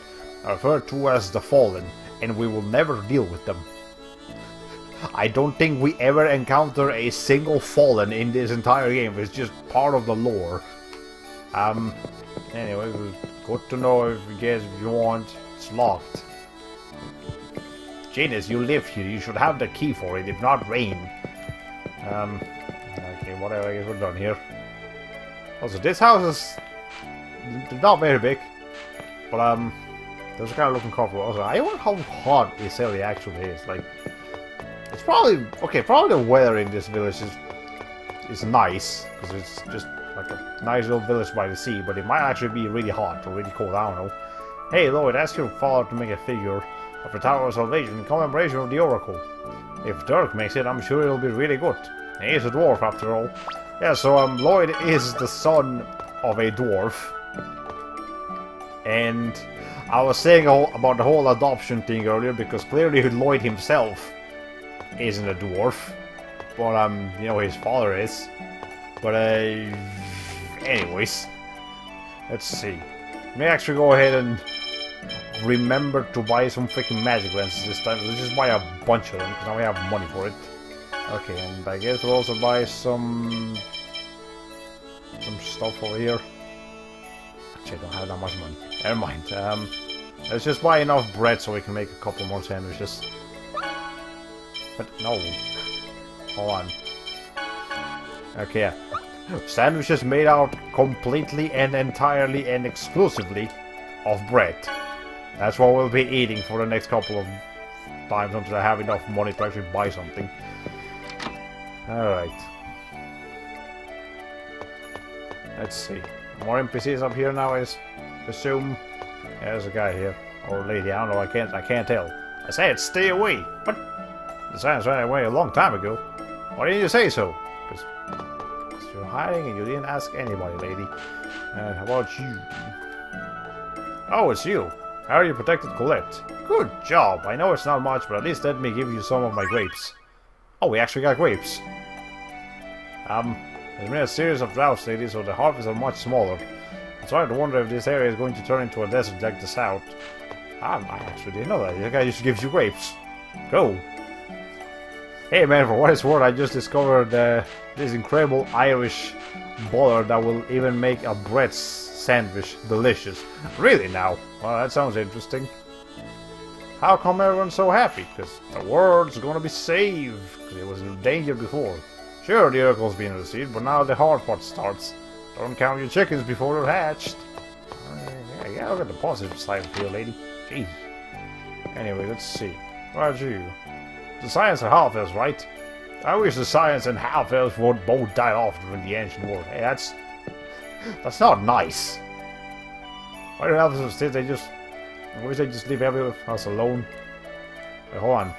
are referred to as the Fallen, and we will never deal with them. I don't think we ever encounter a single Fallen in this entire game. It's just part of the lore. Anyway, good to know if you want. It's locked. Genus, you live here. You should have the key for it, if not Rain. Okay, whatever, I guess we're done here. Also, this house is not very big, but there's a kind of looking comfortable. Also, I wonder how hot this area actually is. Like, it's probably okay. Probably the weather in this village is nice because it's just like a nice little village by the sea. But it might actually be really hot or really cold. I don't know. Hey, Lloyd, ask your father to make a figure of the Tower of Salvation in commemoration of the Oracle. If Dirk makes it, I'm sure it'll be really good. He is a dwarf after all. Yeah, so Lloyd is the son of a dwarf. And I was saying about the whole adoption thing earlier because clearly Lloyd himself isn't a dwarf. But, you know, his father is. But, anyways. Let's see. May actually go ahead and remember to buy some freaking magic lenses this time. Let's just buy a bunch of them, because now we have money for it. Okay, and I guess we'll also buy some stuff over here. Actually, I don't have that much money. Never mind. Let's just buy enough bread so we can make a couple more sandwiches. But no. Hold on. Okay, yeah. Sandwiches made out completely and entirely and exclusively of bread. That's what we'll be eating for the next couple of times until I have enough money to actually buy something. Alright. Let's see. More NPCs up here now, I assume. Yeah, there's a guy here. Or lady, I don't know, I can't tell. I said stay away! But the signs ran away a long time ago. Why didn't you say so? Because you're hiding and you didn't ask anybody, lady. How about you? Oh, it's you. How are you protected, Colette? Good job. I know it's not much, but at least let me give you some of my grapes. Oh, we actually got grapes. There's been a series of droughts lately, so the harvests are much smaller. I'm starting to wonder if this area is going to turn into a desert like the south. I actually didn't know that. This guy just gives you grapes. Go. Hey man, for what it's worth, I just discovered this incredible Irish butter that will even make a bread sandwich delicious. Really now? Well, that sounds interesting. How come everyone's so happy? Because the world's gonna be saved. Because it was in danger before. Sure, the oracle's been received, but now the hard part starts. Don't count your chickens before they're hatched. Yeah, look at the positive side of here, lady. Jeez. Anyway, let's see. What about you? The science and half-elves, right? I wish the science and half-elves would both die off during the ancient war. Hey, that's not nice. Why do half-elves say they just... I wish they just leave everyone else alone. Wait, hold on.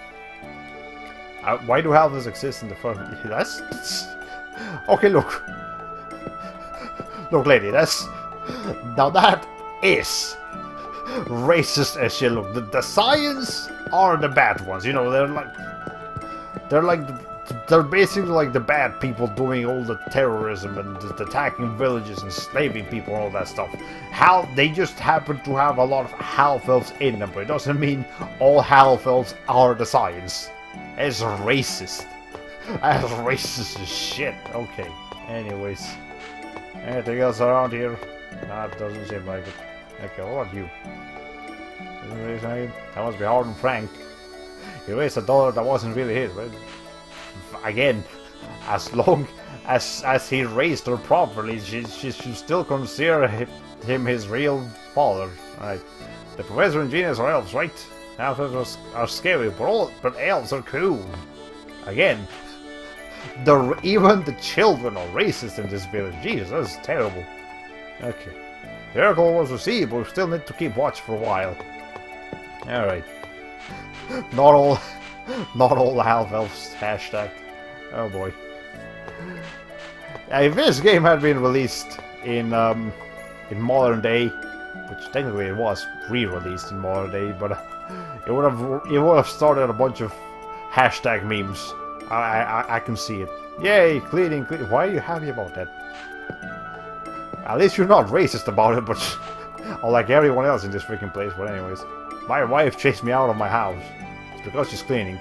Why do half-elves exist in the first... That's... Okay, look. Look, lady, that's... Now that is racist as shit. Look, the science are the bad ones. You know, they're basically like the bad people doing all the terrorism and attacking villages and enslaving people and all that stuff. They just happen to have a lot of half-elves in them, but it doesn't mean all half-elves are the science. It's racist. That's racist as shit. Okay, anyways. Anything else around here? Nah, it doesn't seem like it. Okay, what about you? That must be hard on Frank. He raised $1 that wasn't really his, right? Again, as long as he raised her properly, she should still consider him his real father. Right. The professor and genius are elves, right? Half-elves are scary, but elves are cool. Again, even the children are racist in this village. Jesus, that's terrible. Okay. The oracle was received, but we still need to keep watch for a while. Alright. Not all half-elves hashtag. Oh boy. If this game had been released in modern day, which technically it was re-released in modern day, but it would have started a bunch of hashtag memes. I can see it. Yay, cleaning. Why are you happy about that? At least you're not racist about it, but like everyone else in this freaking place. But anyways, my wife chased me out of my house. It's because she's cleaning.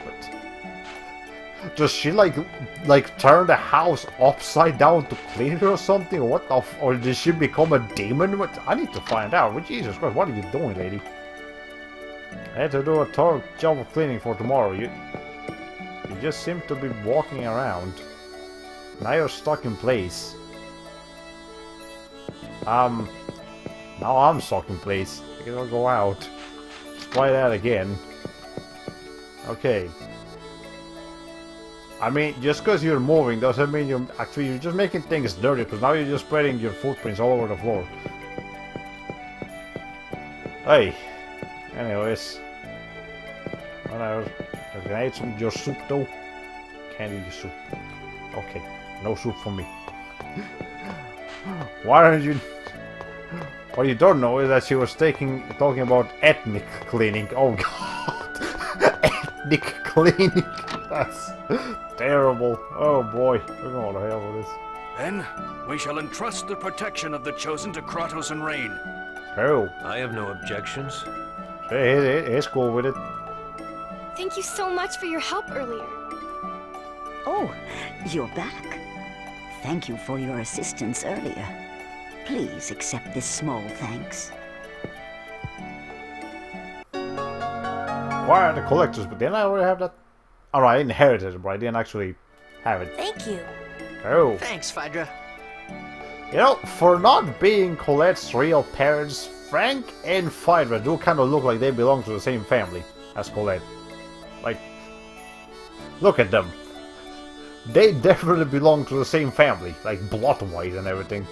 But does she like turn the house upside down to clean it or something? Or what the or did she become a demon? What? I need to find out. But Jesus Christ, what are you doing, lady? I had to do a thorough job of cleaning for tomorrow. You just seem to be walking around. Now you're stuck in place. Now I'm stuck in place. I guess I'll go out. Let's try that again. Okay. I mean, just because you're moving doesn't mean you're just making things dirty, because now you're just spreading your footprints all over the floor. Hey. Anyways. Whatever. Can I eat some of your soup though? Can't eat your soup. Okay. No soup for me. Why aren't you... What you don't know is that she was talking about ethnic cleaning. Oh god. Ethnic cleaning. That's terrible. Oh boy. We're going to hell with this. Then, we shall entrust the protection of the Chosen to Kratos and Rain. Oh. I have no objections. He's cool with it. Thank you so much for your help earlier. Oh, you're back. Thank you for your assistance earlier. Please accept this small thanks. Why are the collectors? But didn't I already have that? Alright, I inherited it, but I didn't actually have it. Thank you. Oh. Thanks, Phaedra. You know, for not being Colette's real parents, Frank and Phaedra do kind of look like they belong to the same family as Colette. Like, look at them. They definitely belong to the same family, like blood-wise and everything.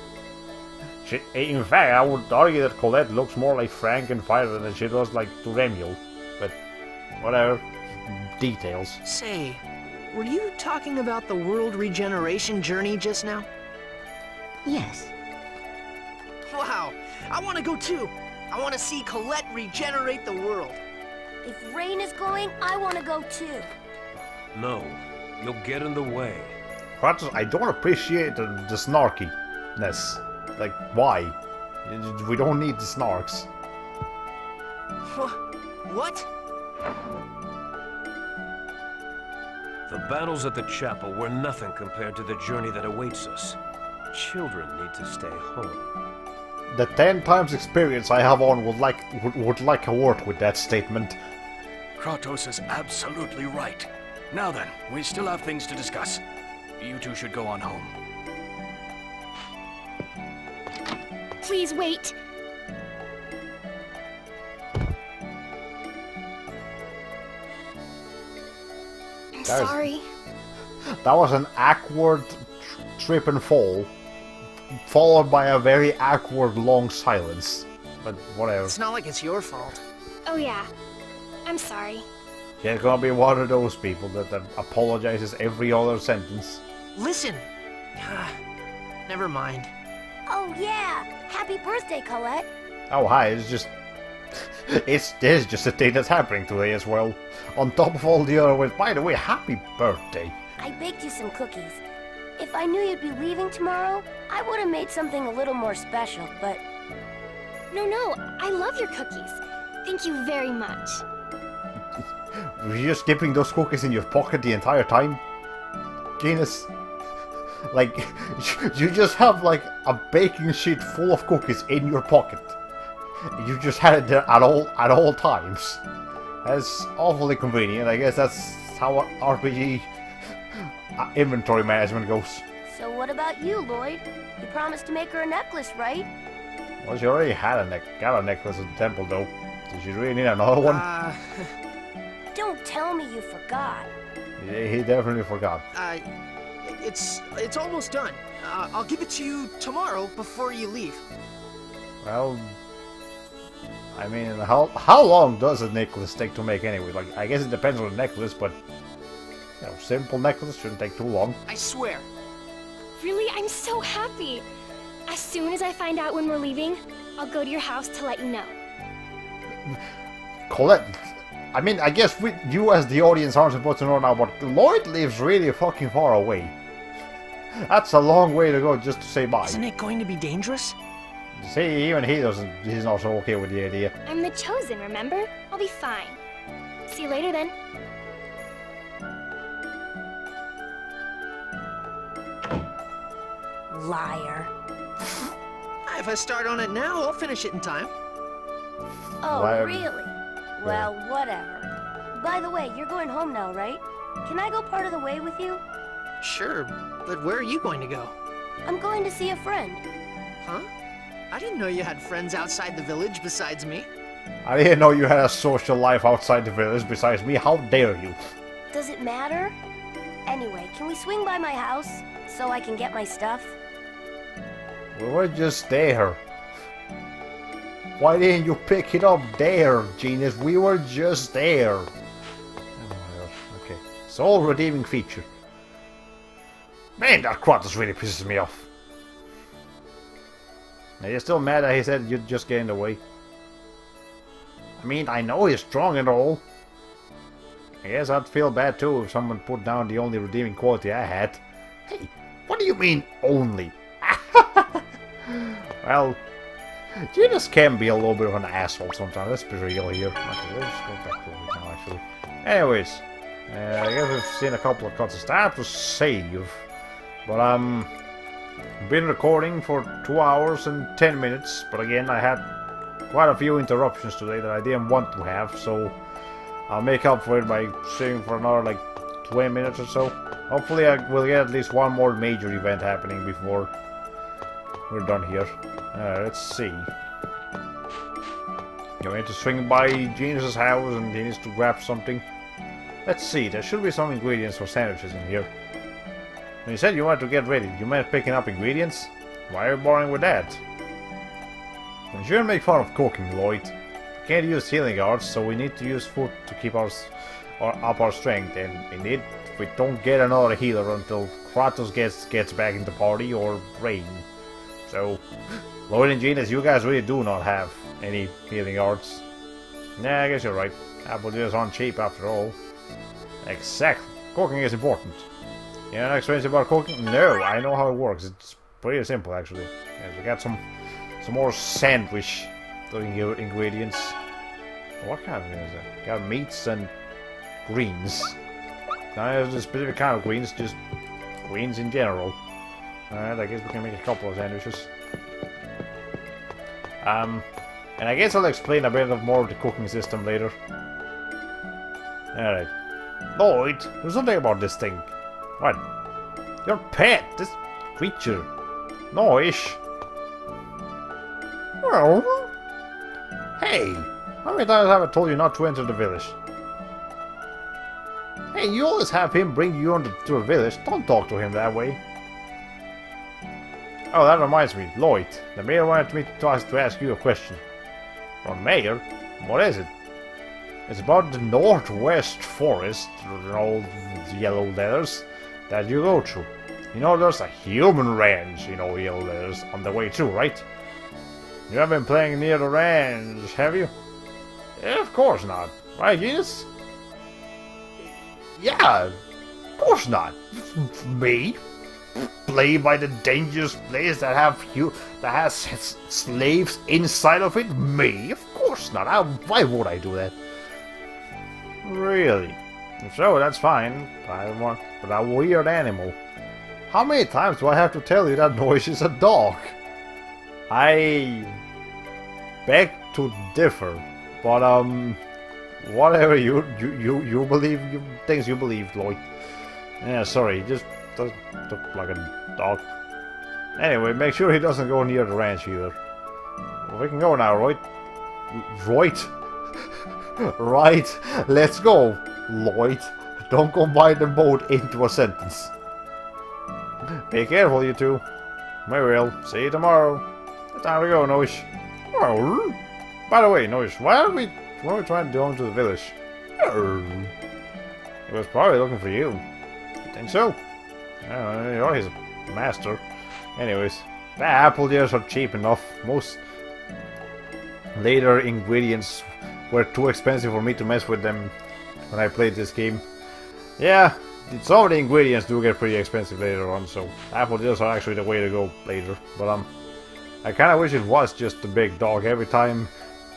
In fact, I would argue that Colette looks more like Frank and Phaedra than she does like to Remiel. But, whatever. Details. Say, were you talking about the world regeneration journey just now? Yes. Wow, I want to go too. I want to see Colette regenerate the world. If Rain is going, I want to go too. No, you'll get in the way. Kratos, I don't appreciate the snarkiness. Like, why? We don't need the snarks. What? The battles at the chapel were nothing compared to the journey that awaits us. Children need to stay home. The 10 times experience I have on would like a word with that statement. Kratos is absolutely right. Now then, we still have things to discuss. You two should go on home. Please wait. I'm sorry. That was an awkward trip and fall, followed by a very awkward long silence. But whatever. It's not like it's your fault. Oh yeah. I'm sorry. She's gonna be one of those people that apologizes every other sentence. Listen. Never mind. Oh yeah! Happy birthday, Colette! Oh hi, it's just... There's just a thing that's happening today as well. On top of all the other ones. By the way, happy birthday. I baked you some cookies. If I knew you'd be leaving tomorrow, I would have made something a little more special, but... No, I love your cookies. Thank you very much. Were you just keeping those cookies in your pocket the entire time? Genus? Like, you just have like a baking sheet full of cookies in your pocket. You just had it there at all times. That's awfully convenient. I guess that's how RPG inventory management goes. So what about you, Lloyd? You promised to make her a necklace, right? Well, she already had got a necklace at the temple, though. Does she really need another one? Don't tell me you forgot. Yeah, he definitely forgot. It's almost done. I'll give it to you tomorrow before you leave. Well, I mean, how long does a necklace take to make anyway? Like, I guess it depends on the necklace, but you know, simple necklace shouldn't take too long. I swear. Really, I'm so happy. As soon as I find out when we're leaving, I'll go to your house to let you know. Colette, I mean, I guess you as the audience aren't supposed to know now, but Lloyd lives really fucking far away. That's a long way to go just to say bye. Isn't it going to be dangerous? See, even he's not so okay with the idea. I'm the Chosen, remember? I'll be fine. See you later then. Liar. If I start on it now, I'll finish it in time. Oh, Why? really? Well, whatever. By the way, you're going home now, right? Can I go part of the way with you? Sure, but where are you going to go? I'm going to see a friend. Huh? I didn't know you had friends outside the village besides me. I didn't know you had a social life outside the village besides me. How dare you? Does it matter? Anyway, can we swing by my house so I can get my stuff? We were just there. Why didn't you pick it up there, Genius? We were just there. Oh my god. Okay. Sole redeeming feature. Man, that Kratos really pisses me off. Are you still mad that he said you'd just get in the way? I mean, I know he's strong and all. I guess I'd feel bad too if someone put down the only redeeming quality I had. Hey, What do you mean, only? Well, Genius can be a little bit of an asshole sometimes. Let's be real here. Okay, let's go back to it now, actually. Anyways, I guess we've seen a couple of cuts. It's time to save. But, been recording for 2 hours and 10 minutes. But again, I had quite a few interruptions today that I didn't want to have. So, I'll make up for it by saving for another, like, 20 minutes or so. Hopefully, I will get at least one more major event happening before we're done here. Let's see. You need to swing by Genius's house and he needs to grab something. Let's see, there should be some ingredients for sandwiches in here. When you said you wanted to get ready, you meant picking up ingredients? Why are you boring with that? You shouldn't make fun of cooking, Lloyd. We can't use healing arts, so we need to use food to keep up our strength, and indeed, we don't get another healer until Kratos gets back in the party, or Rain. So, Lloyd and Genius, you guys really do not have any healing arts. Nah, I guess you're right. Apple juice aren't cheap after all. Exactly. Cooking is important. You know experience about cooking? No, I know how it works. It's pretty simple, actually. Yes, we got some more sandwich ingredients. What kind of thing is that? Got meats and greens. Not a specific kind of greens, just greens in general. Alright, I guess we can make a couple of sandwiches. And I guess I'll explain a bit more of the cooking system later. Alright. Lloyd, there's something about this thing. What? Your pet, this creature. No-ish. Well, hey, how many times have I told you not to enter the village? Hey, you always have him bring you to the village. Don't talk to him that way. Oh, that reminds me, Lloyd. The mayor wanted me to ask you a question. From mayor? What is it? It's about the northwest forest, in all yellow letters, that you go through. You know, there's a human ranch, you know, yellow letters, on the way too, right? You haven't been playing near the ranch, have you? Yeah, of course not. Right, Genius? Yeah, of course not. Me? Play by the dangerous place that has slaves inside of it? Me? Of course not. Why would I do that? Really? If so, that's fine. But a weird animal. How many times do I have to tell you that Noise is a dog? I beg to differ, but whatever you believe, things you believe, Lloyd. Yeah, sorry, just doesn't look like a dog. Anyway, make sure he doesn't go near the ranch either. Well, we can go now, right? Right? Right, let's go, Lloyd. Don't combine them both into a sentence. Be careful, you two. We will. See you tomorrow. Time to go, Noish. Oh, by the way, Noish, why are we trying to go into the village? He was probably looking for you. You think so? Oh, he's a master. Anyways, the apple jars are cheap enough. Most later ingredients were too expensive for me to mess with them when I played this game. Yeah, some of the ingredients do get pretty expensive later on, so apple jars are actually the way to go later. But I kind of wish it was just the big dog. Every time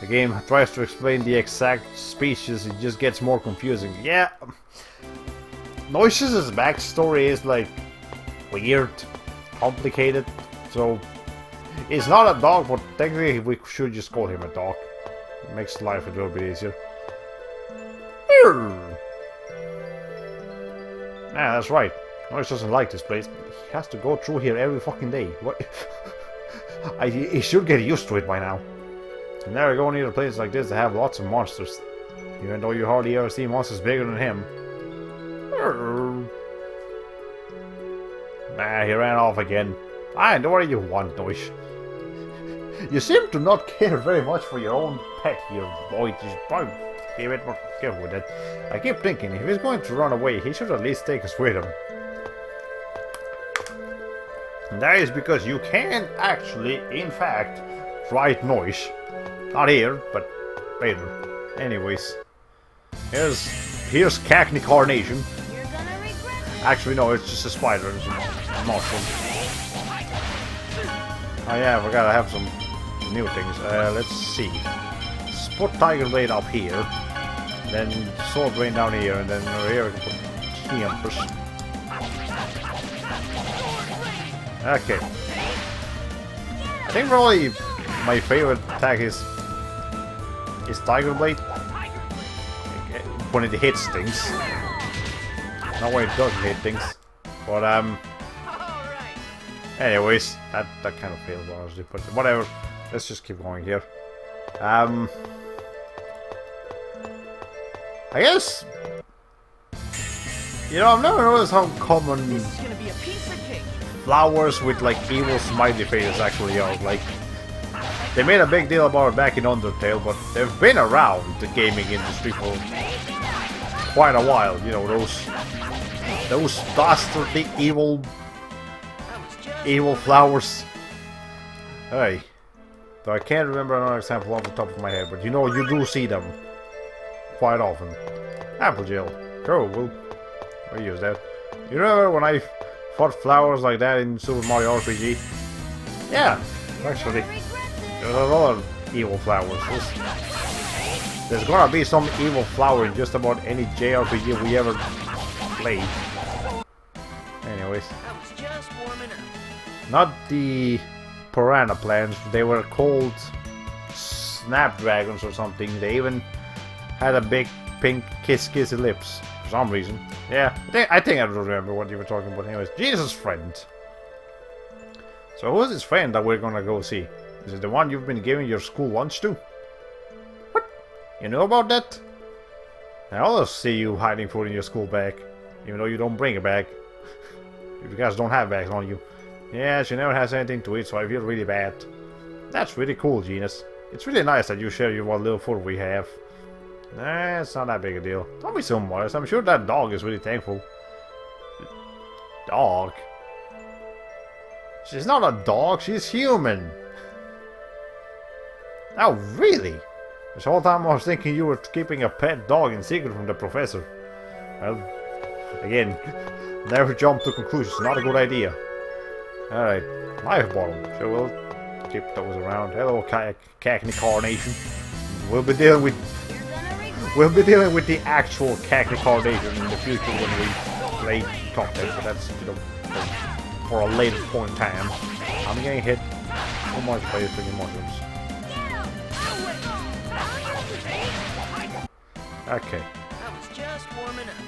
the game tries to explain the exact species, it just gets more confusing. Yeah, Noise's backstory is like weird, complicated, so it's not a dog, but technically we should just call him a dog. It makes life a little bit easier. Yeah, that's right. Noise doesn't like this place. He has to go through here every fucking day. What? He should get used to it by now. And never go near a place like this that have lots of monsters. Even though you hardly ever see monsters bigger than him. Nah, he ran off again. Fine, what do you want, Noise? You seem to not care very much for your own pet here, boy. You should probably be a bit more careful with that. I keep thinking, if he's going to run away, he should at least take us with him. And that is because you can actually, in fact, write Noise. Not here, but later. Anyways, here's Cackney Carnation. Actually, no, it's just a spider. mushroom. Oh yeah, we gotta have some new things. Let's see. Put Tiger Blade up here. Then Sword Rain down here. And then over here we can put Key Empress. Okay. I think probably my favorite attack is Tiger Blade. When it hits things. Not when it doesn't hit things. But anyways, that kind of failed honestly, but whatever. Let's just keep going here. I guess you know, I've never noticed how common flowers with like evil smiley faces actually are. Like, they made a big deal about it back in Undertale, but they've been around the gaming industry for quite a while. You know, those dastardly evil flowers. Hey, though I can't remember another example off the top of my head, but you know, you do see them quite often. Apple gel. Cool, we'll use that. You remember when I fought flowers like that in Super Mario RPG? Yeah, actually. There's a lot of evil flowers. There's gonna be some evil flower in just about any JRPG we ever played. Anyways. Not the piranha plants, they were called snapdragons or something. They even had a big pink kissy lips for some reason. Yeah, I think I don't remember what you were talking about. Anyways, Jesus' friend. So who's his friend that we're gonna go see? Is it the one you've been giving your school lunch to? What? You know about that? I'll see you hiding food in your school bag, even though you don't bring a bag. You guys don't have bags on you. Yeah, she never has anything to eat, so I feel really bad. That's really cool, Genus. It's really nice that you share what little food we have. Nah, it's not that big a deal. Don't be so modest. I'm sure that dog is really thankful. Dog? She's not a dog, she's human. Oh, really? This whole time I was thinking you were keeping a pet dog in secret from the professor. Well, again, never jump to conclusions. Not a good idea. Alright, life bottle. So we'll keep those around. Hello, Cackney Carnation. We'll be dealing with the actual Cackney Carnation in the future when we play Cocktail, but that's, you know, for a later point in time. I'm getting hit so much by these freaking mushrooms. Okay.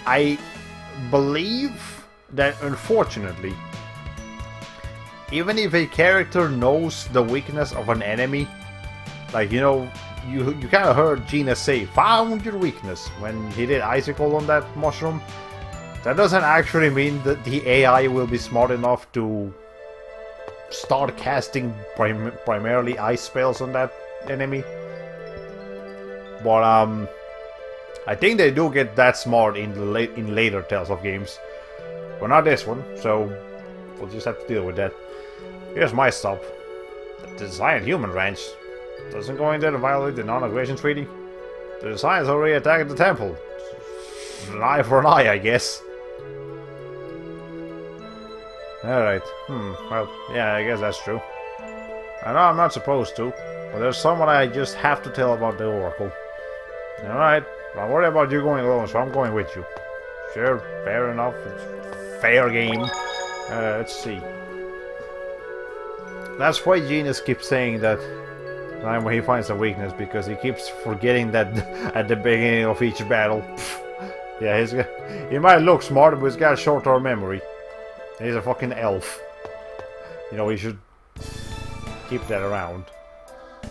I believe that, unfortunately, even if a character knows the weakness of an enemy, like, you know, you kind of heard Gina say, "Found your weakness," when he did Icicle on that mushroom. That doesn't actually mean that the AI will be smart enough to start casting primarily ice spells on that enemy. But I think they do get that smart in later Tales of games. But not this one, so we'll just have to deal with that. Here's my stop. The Giant Human Ranch. Doesn't go in there to violate the non-aggression treaty. The Giants already attacked the temple. An eye for an eye, I guess. Alright. Well, yeah, I guess that's true. I know I'm not supposed to, but there's someone I just have to tell about the Oracle. Alright. Don't worry about you going alone, so I'm going with you. Sure, fair enough. It's fair game. Let's see. That's why Genius keeps saying that time when he finds a weakness, because he keeps forgetting that at the beginning of each battle. Yeah, he might look smart, but he's got a short-term memory. He's a fucking elf. You know, he should keep that around.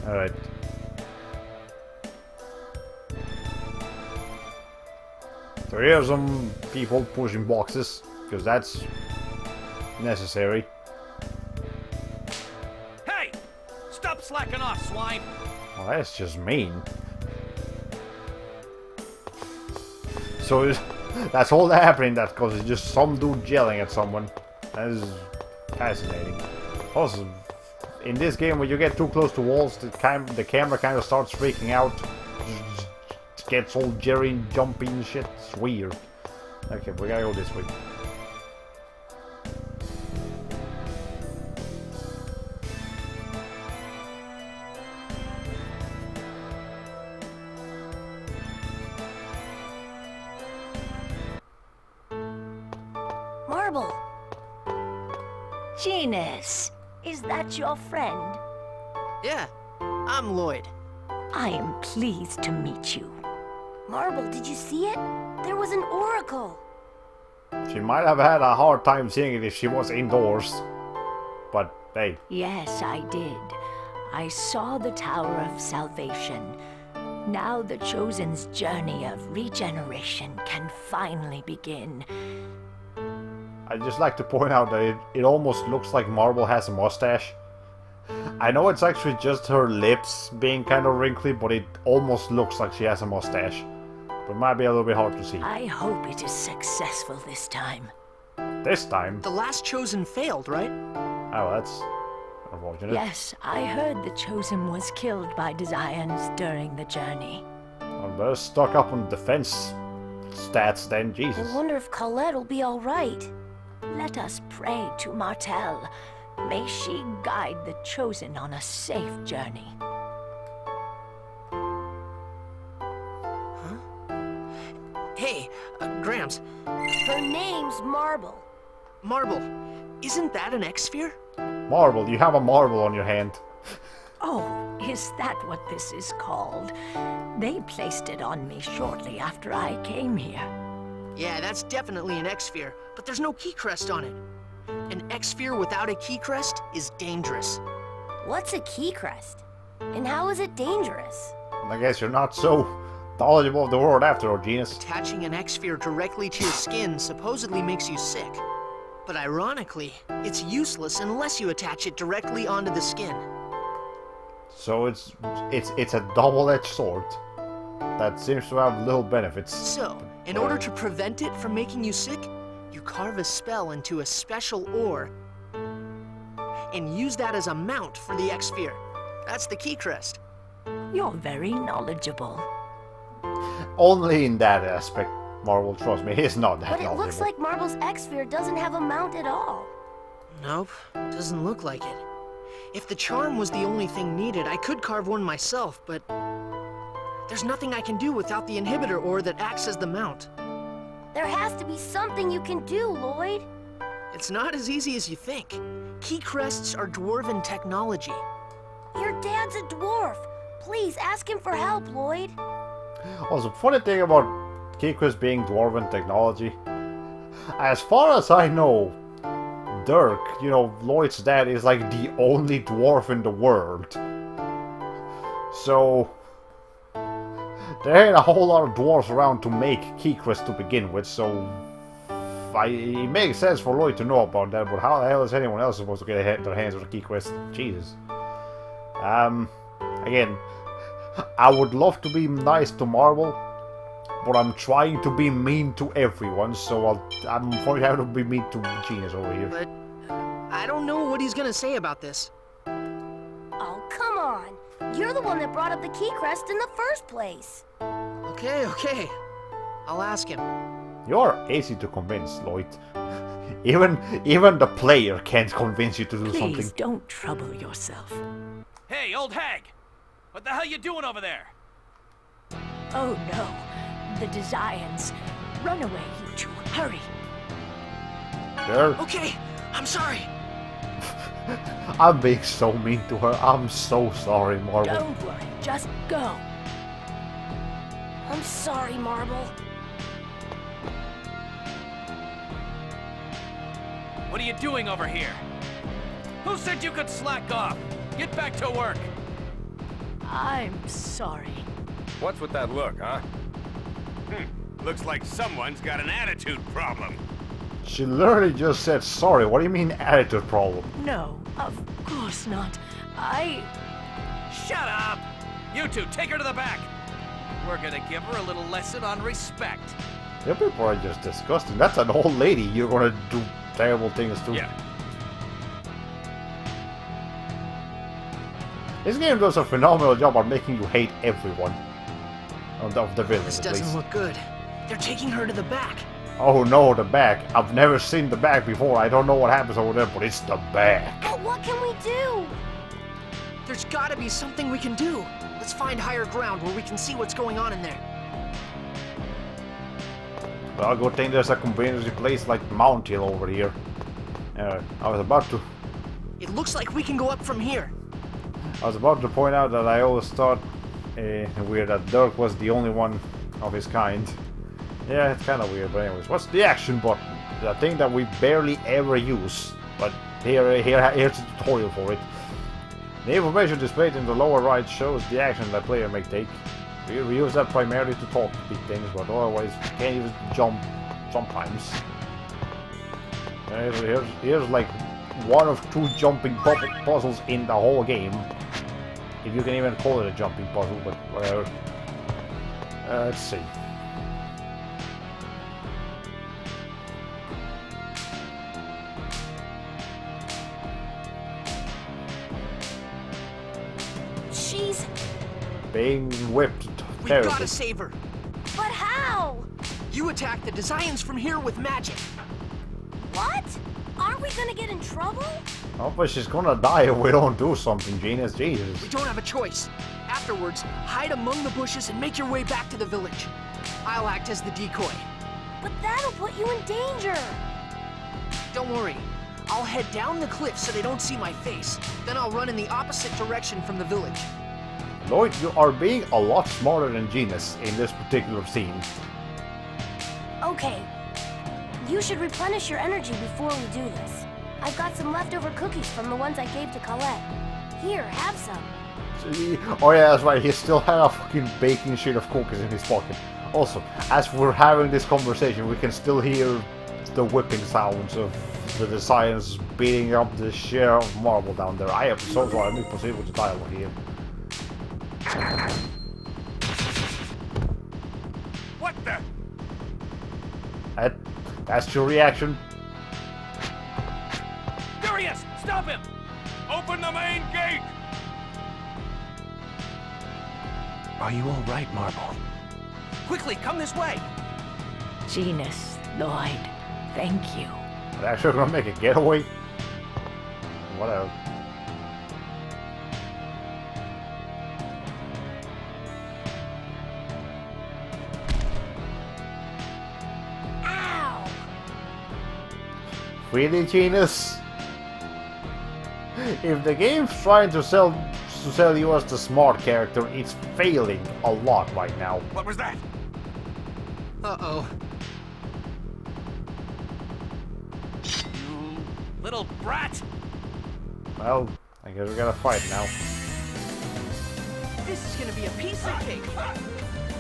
Alright. So here's some people pushing boxes, because that's necessary. Hey! Stop slacking off, swine! Well, that's just mean. So that's all that happening, that's because it's just some dude yelling at someone. That is fascinating. Also, in this game, when you get too close to walls, the camera kind of starts freaking out. Gets all jerry and jumpy and shit. It's weird. Okay, we gotta go this way. Genus, is that your friend? Yeah, I'm Lloyd. I am pleased to meet you. Marble, did you see it? There was an oracle. She might have had a hard time seeing it if she was indoors. But, hey. Yes, I did. I saw the Tower of Salvation. Now the Chosen's journey of regeneration can finally begin. I'd just like to point out that it almost looks like Marble has a mustache. I know it's actually just her lips being kind of wrinkly, but it almost looks like she has a mustache. But it might be a little bit hard to see. I hope it is successful this time. This time? The last Chosen failed, right? Oh, that's unfortunate. Yes, I heard the Chosen was killed by Desians during the journey. Well, they're stuck up on defense stats then, Jesus. I wonder if Colette will be alright. Let us pray to Martel. May she guide the Chosen on a safe journey. Huh? Hey, Gramps. Her name's Marble. Marble, isn't that an X-sphere? Marble, you have a marble on your hand. Oh, is that what this is called? They placed it on me shortly after I came here. Yeah, that's definitely an X-sphere, but there's no key crest on it. An X-sphere without a key crest is dangerous. What's a key crest? And how is it dangerous? I guess you're not so knowledgeable of the world after all, Genus. Attaching an X-sphere directly to your skin supposedly makes you sick. But ironically, it's useless unless you attach it directly onto the skin. So it's a double-edged sword that seems to have little benefits. So, in order to prevent it from making you sick, you carve a spell into a special ore and use that as a mount for the X-sphere. That's the key crest. You're very knowledgeable. Only in that aspect, Marble, trust me, he's not that knowledgeable. But it looks like Marble's X-sphere doesn't have a mount at all. Nope, doesn't look like it. If the charm was the only thing needed, I could carve one myself, but there's nothing I can do without the inhibitor ore that acts as the mount. There has to be something you can do, Lloyd. It's not as easy as you think. Key crests are dwarven technology. Your dad's a dwarf. Please ask him for help, Lloyd. Also, funny thing about Keycrest being dwarven technology, as far as I know, Dirk, you know, Lloyd's dad, is like the only dwarf in the world. So there ain't a whole lot of dwarves around to make Keycrest to begin with, so it makes sense for Lloyd to know about that, but how the hell is anyone else supposed to get their hands on a Keycrest? Jesus. Again, I would love to be nice to Marble, but I'm trying to be mean to everyone, so I'm probably having to be mean to Genus over here. But I don't know what he's gonna say about this. Oh, come on. You're the one that brought up the key crest in the first place. Okay. I'll ask him. You're easy to convince, Lloyd. Even the player can't convince you to do something. Please don't trouble yourself. Hey, old hag! What the hell you doing over there? Oh no, the Desians. Run away, you two. Hurry. Sure. Okay, I'm sorry. I'm being so mean to her. I'm so sorry, Marble. Don't worry, just go. I'm sorry, Marble. What are you doing over here? Who said you could slack off? Get back to work. I'm sorry. What's with that look, huh? Looks like someone's got an attitude problem. She literally just said sorry. What do you mean attitude problem? No, of course not. Shut up! You two, take her to the back. We're gonna give her a little lesson on respect. You people are just disgusting. That's an old lady you're gonna do terrible things to. Yeah. This game does a phenomenal job on making you hate everyone. Of the village, This at doesn't least. look good. They're taking her to the back. Oh no, the back. I've never seen the back before. I don't know what happens over there, but it's the back. But what can we do? There's gotta be something we can do. Let's find higher ground where we can see what's going on in there. Well, good thing there's a convenience place like Mount Hill over here. I was about to It looks like we can go up from here. I was about to point out that I always thought weird that Dirk was the only one of his kind. Yeah, it's kind of weird, but anyways. What's the action button? The thing that we barely ever use. But here's a tutorial for it. The information displayed in the lower right shows the action that player may take. We use that primarily to talk to big things, but otherwise you can't even jump sometimes. Here's like one of two jumping puzzles in the whole game. If you can even call it a jumping puzzle, but whatever. Let's see. She's being whipped We've terribly. gotta save her. But how? You attack the Desians from here with magic. What? Aren't we gonna get in trouble? Oh, but she's gonna die if we don't do something, Genius. Jesus. We don't have a choice. Afterwards, hide among the bushes and make your way back to the village. I'll act as the decoy. But that'll put you in danger. Don't worry. I'll head down the cliff so they don't see my face. Then I'll run in the opposite direction from the village. Lloyd, you are being a lot smarter than Genius in this particular scene. Okay. You should replenish your energy before we do this. I've got some leftover cookies from the ones I gave to Colette. Here, have some. Oh yeah, that's right, he still had a fucking baking sheet of cookies in his pocket. Also, as we're having this conversation, we can still hear the whipping sounds of the Desians beating up the shit of marble down there. I am so sorry, let me proceed with the dialogue here. What the? That's your reaction? There he is! Stop him! Open the main gate! Are you all right, Marble? Quickly, come this way! Genus, Lloyd, thank you. Are they actually gonna make a getaway? Whatever. Ow! Really, Genius? If the game's trying to sell you as the smart character, it's failing a lot right now. What was that? Uh-oh. You little brat! Well, I guess we gotta fight now. This is gonna be a piece of cake.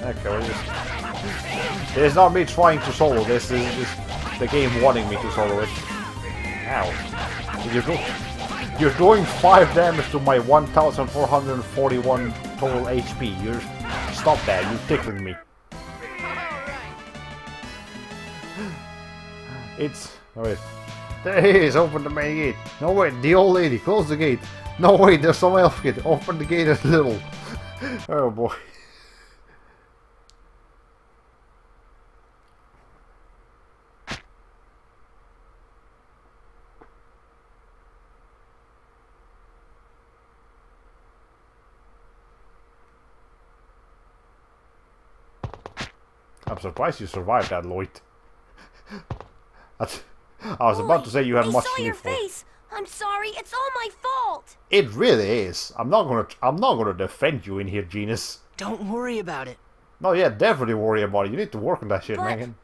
Okay, we're just... It's not me trying to solo this, this is just the game wanting me to solo it. Ow. You're doing 5 damage to my 1441 total HP. You're... Stop that, you're tickling me. It's... Oh wait. There he is, open the main gate. No wait, the old lady, close the gate. No wait, there's some elf kid. Open the gate a little. Oh boy. I'm surprised you survived that, Lloyd. I was about to say you had much to live for. I saw your face. I'm sorry. It's all my fault. It really is. I'm not gonna defend you in here, Genius. Don't worry about it. No, yeah, definitely worry about it. You need to work on that shit, man.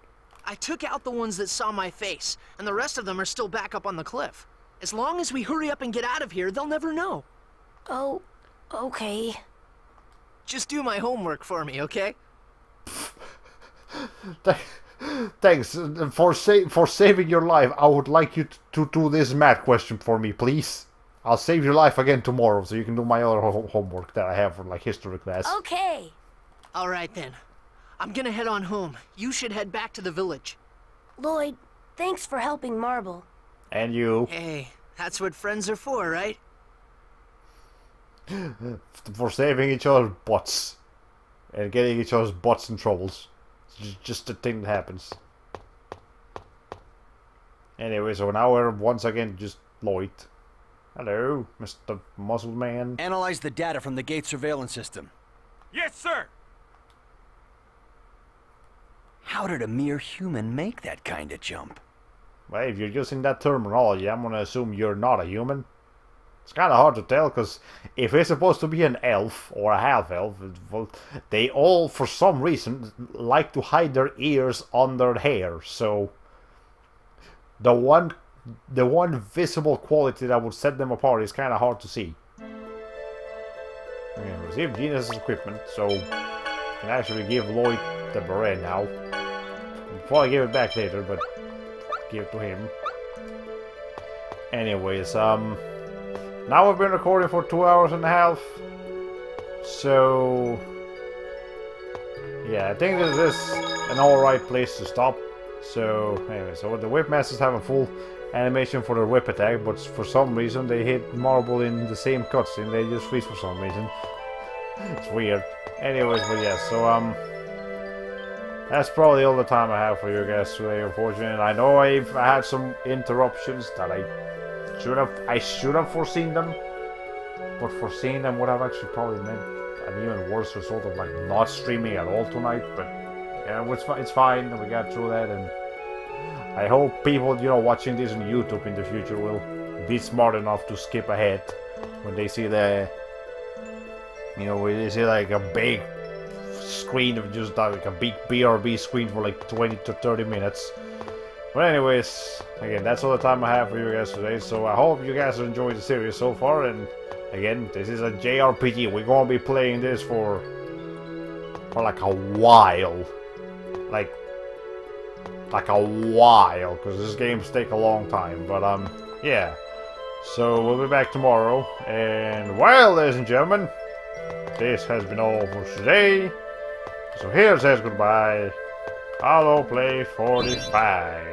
I took out the ones that saw my face, and the rest of them are still back up on the cliff. As long as we hurry up and get out of here, they'll never know. Oh, okay. Just do my homework for me, okay? Thanks for saving your life. I would like you to do this math question for me, please. I'll save your life again tomorrow, so you can do my other homework that I have for like history class. Okay. All right then. I'm gonna head on home. You should head back to the village. Lloyd, thanks for helping Marble. And you. Hey, that's what friends are for, right? For saving each other's butts and getting each other's butts in troubles. Just a thing that happens. Anyway, so now we're once again just Lloyd. Hello, Mr. Muscle Man. Analyze the data from the gate surveillance system. Yes, sir! How did a mere human make that kind of jump? Well, if you're using that terminology, I'm gonna assume you're not a human. It's kind of hard to tell, because if it's supposed to be an elf or a half-elf, well, they all, for some reason, like to hide their ears under hair. So the one visible quality that would set them apart is kind of hard to see. Okay, receive Genius's equipment, so you can actually give Lloyd the beret now. I'll probably give it back later, but give it to him. Anyways, now we've been recording for 2 hours and a half, so yeah, I think this is an alright place to stop. So anyway, so the whip masters have a full animation for their whip attack, but for some reason they hit marble in the same cutscene, they just freeze for some reason. It's weird. Anyways, but yeah, so that's probably all the time I have for you guys today, unfortunately. I know I had some interruptions that I should have foreseen them, but foreseeing them would have actually probably meant an even worse result of like not streaming at all tonight. But yeah, it's fine. We got through that, and I hope people, you know, watching this on YouTube in the future will be smart enough to skip ahead when they see the, you know, when they see like a big screen of just like a big BRB screen for like 20 to 30 minutes. But anyways, again, that's all the time I have for you guys today, so I hope you guys enjoyed the series so far, and again, this is a JRPG. We're gonna be playing this for like a while. Like a while, because these games take a long time, but yeah. So we'll be back tomorrow, and well, ladies and gentlemen, this has been all for today. So here says goodbye, Hollow Play 45.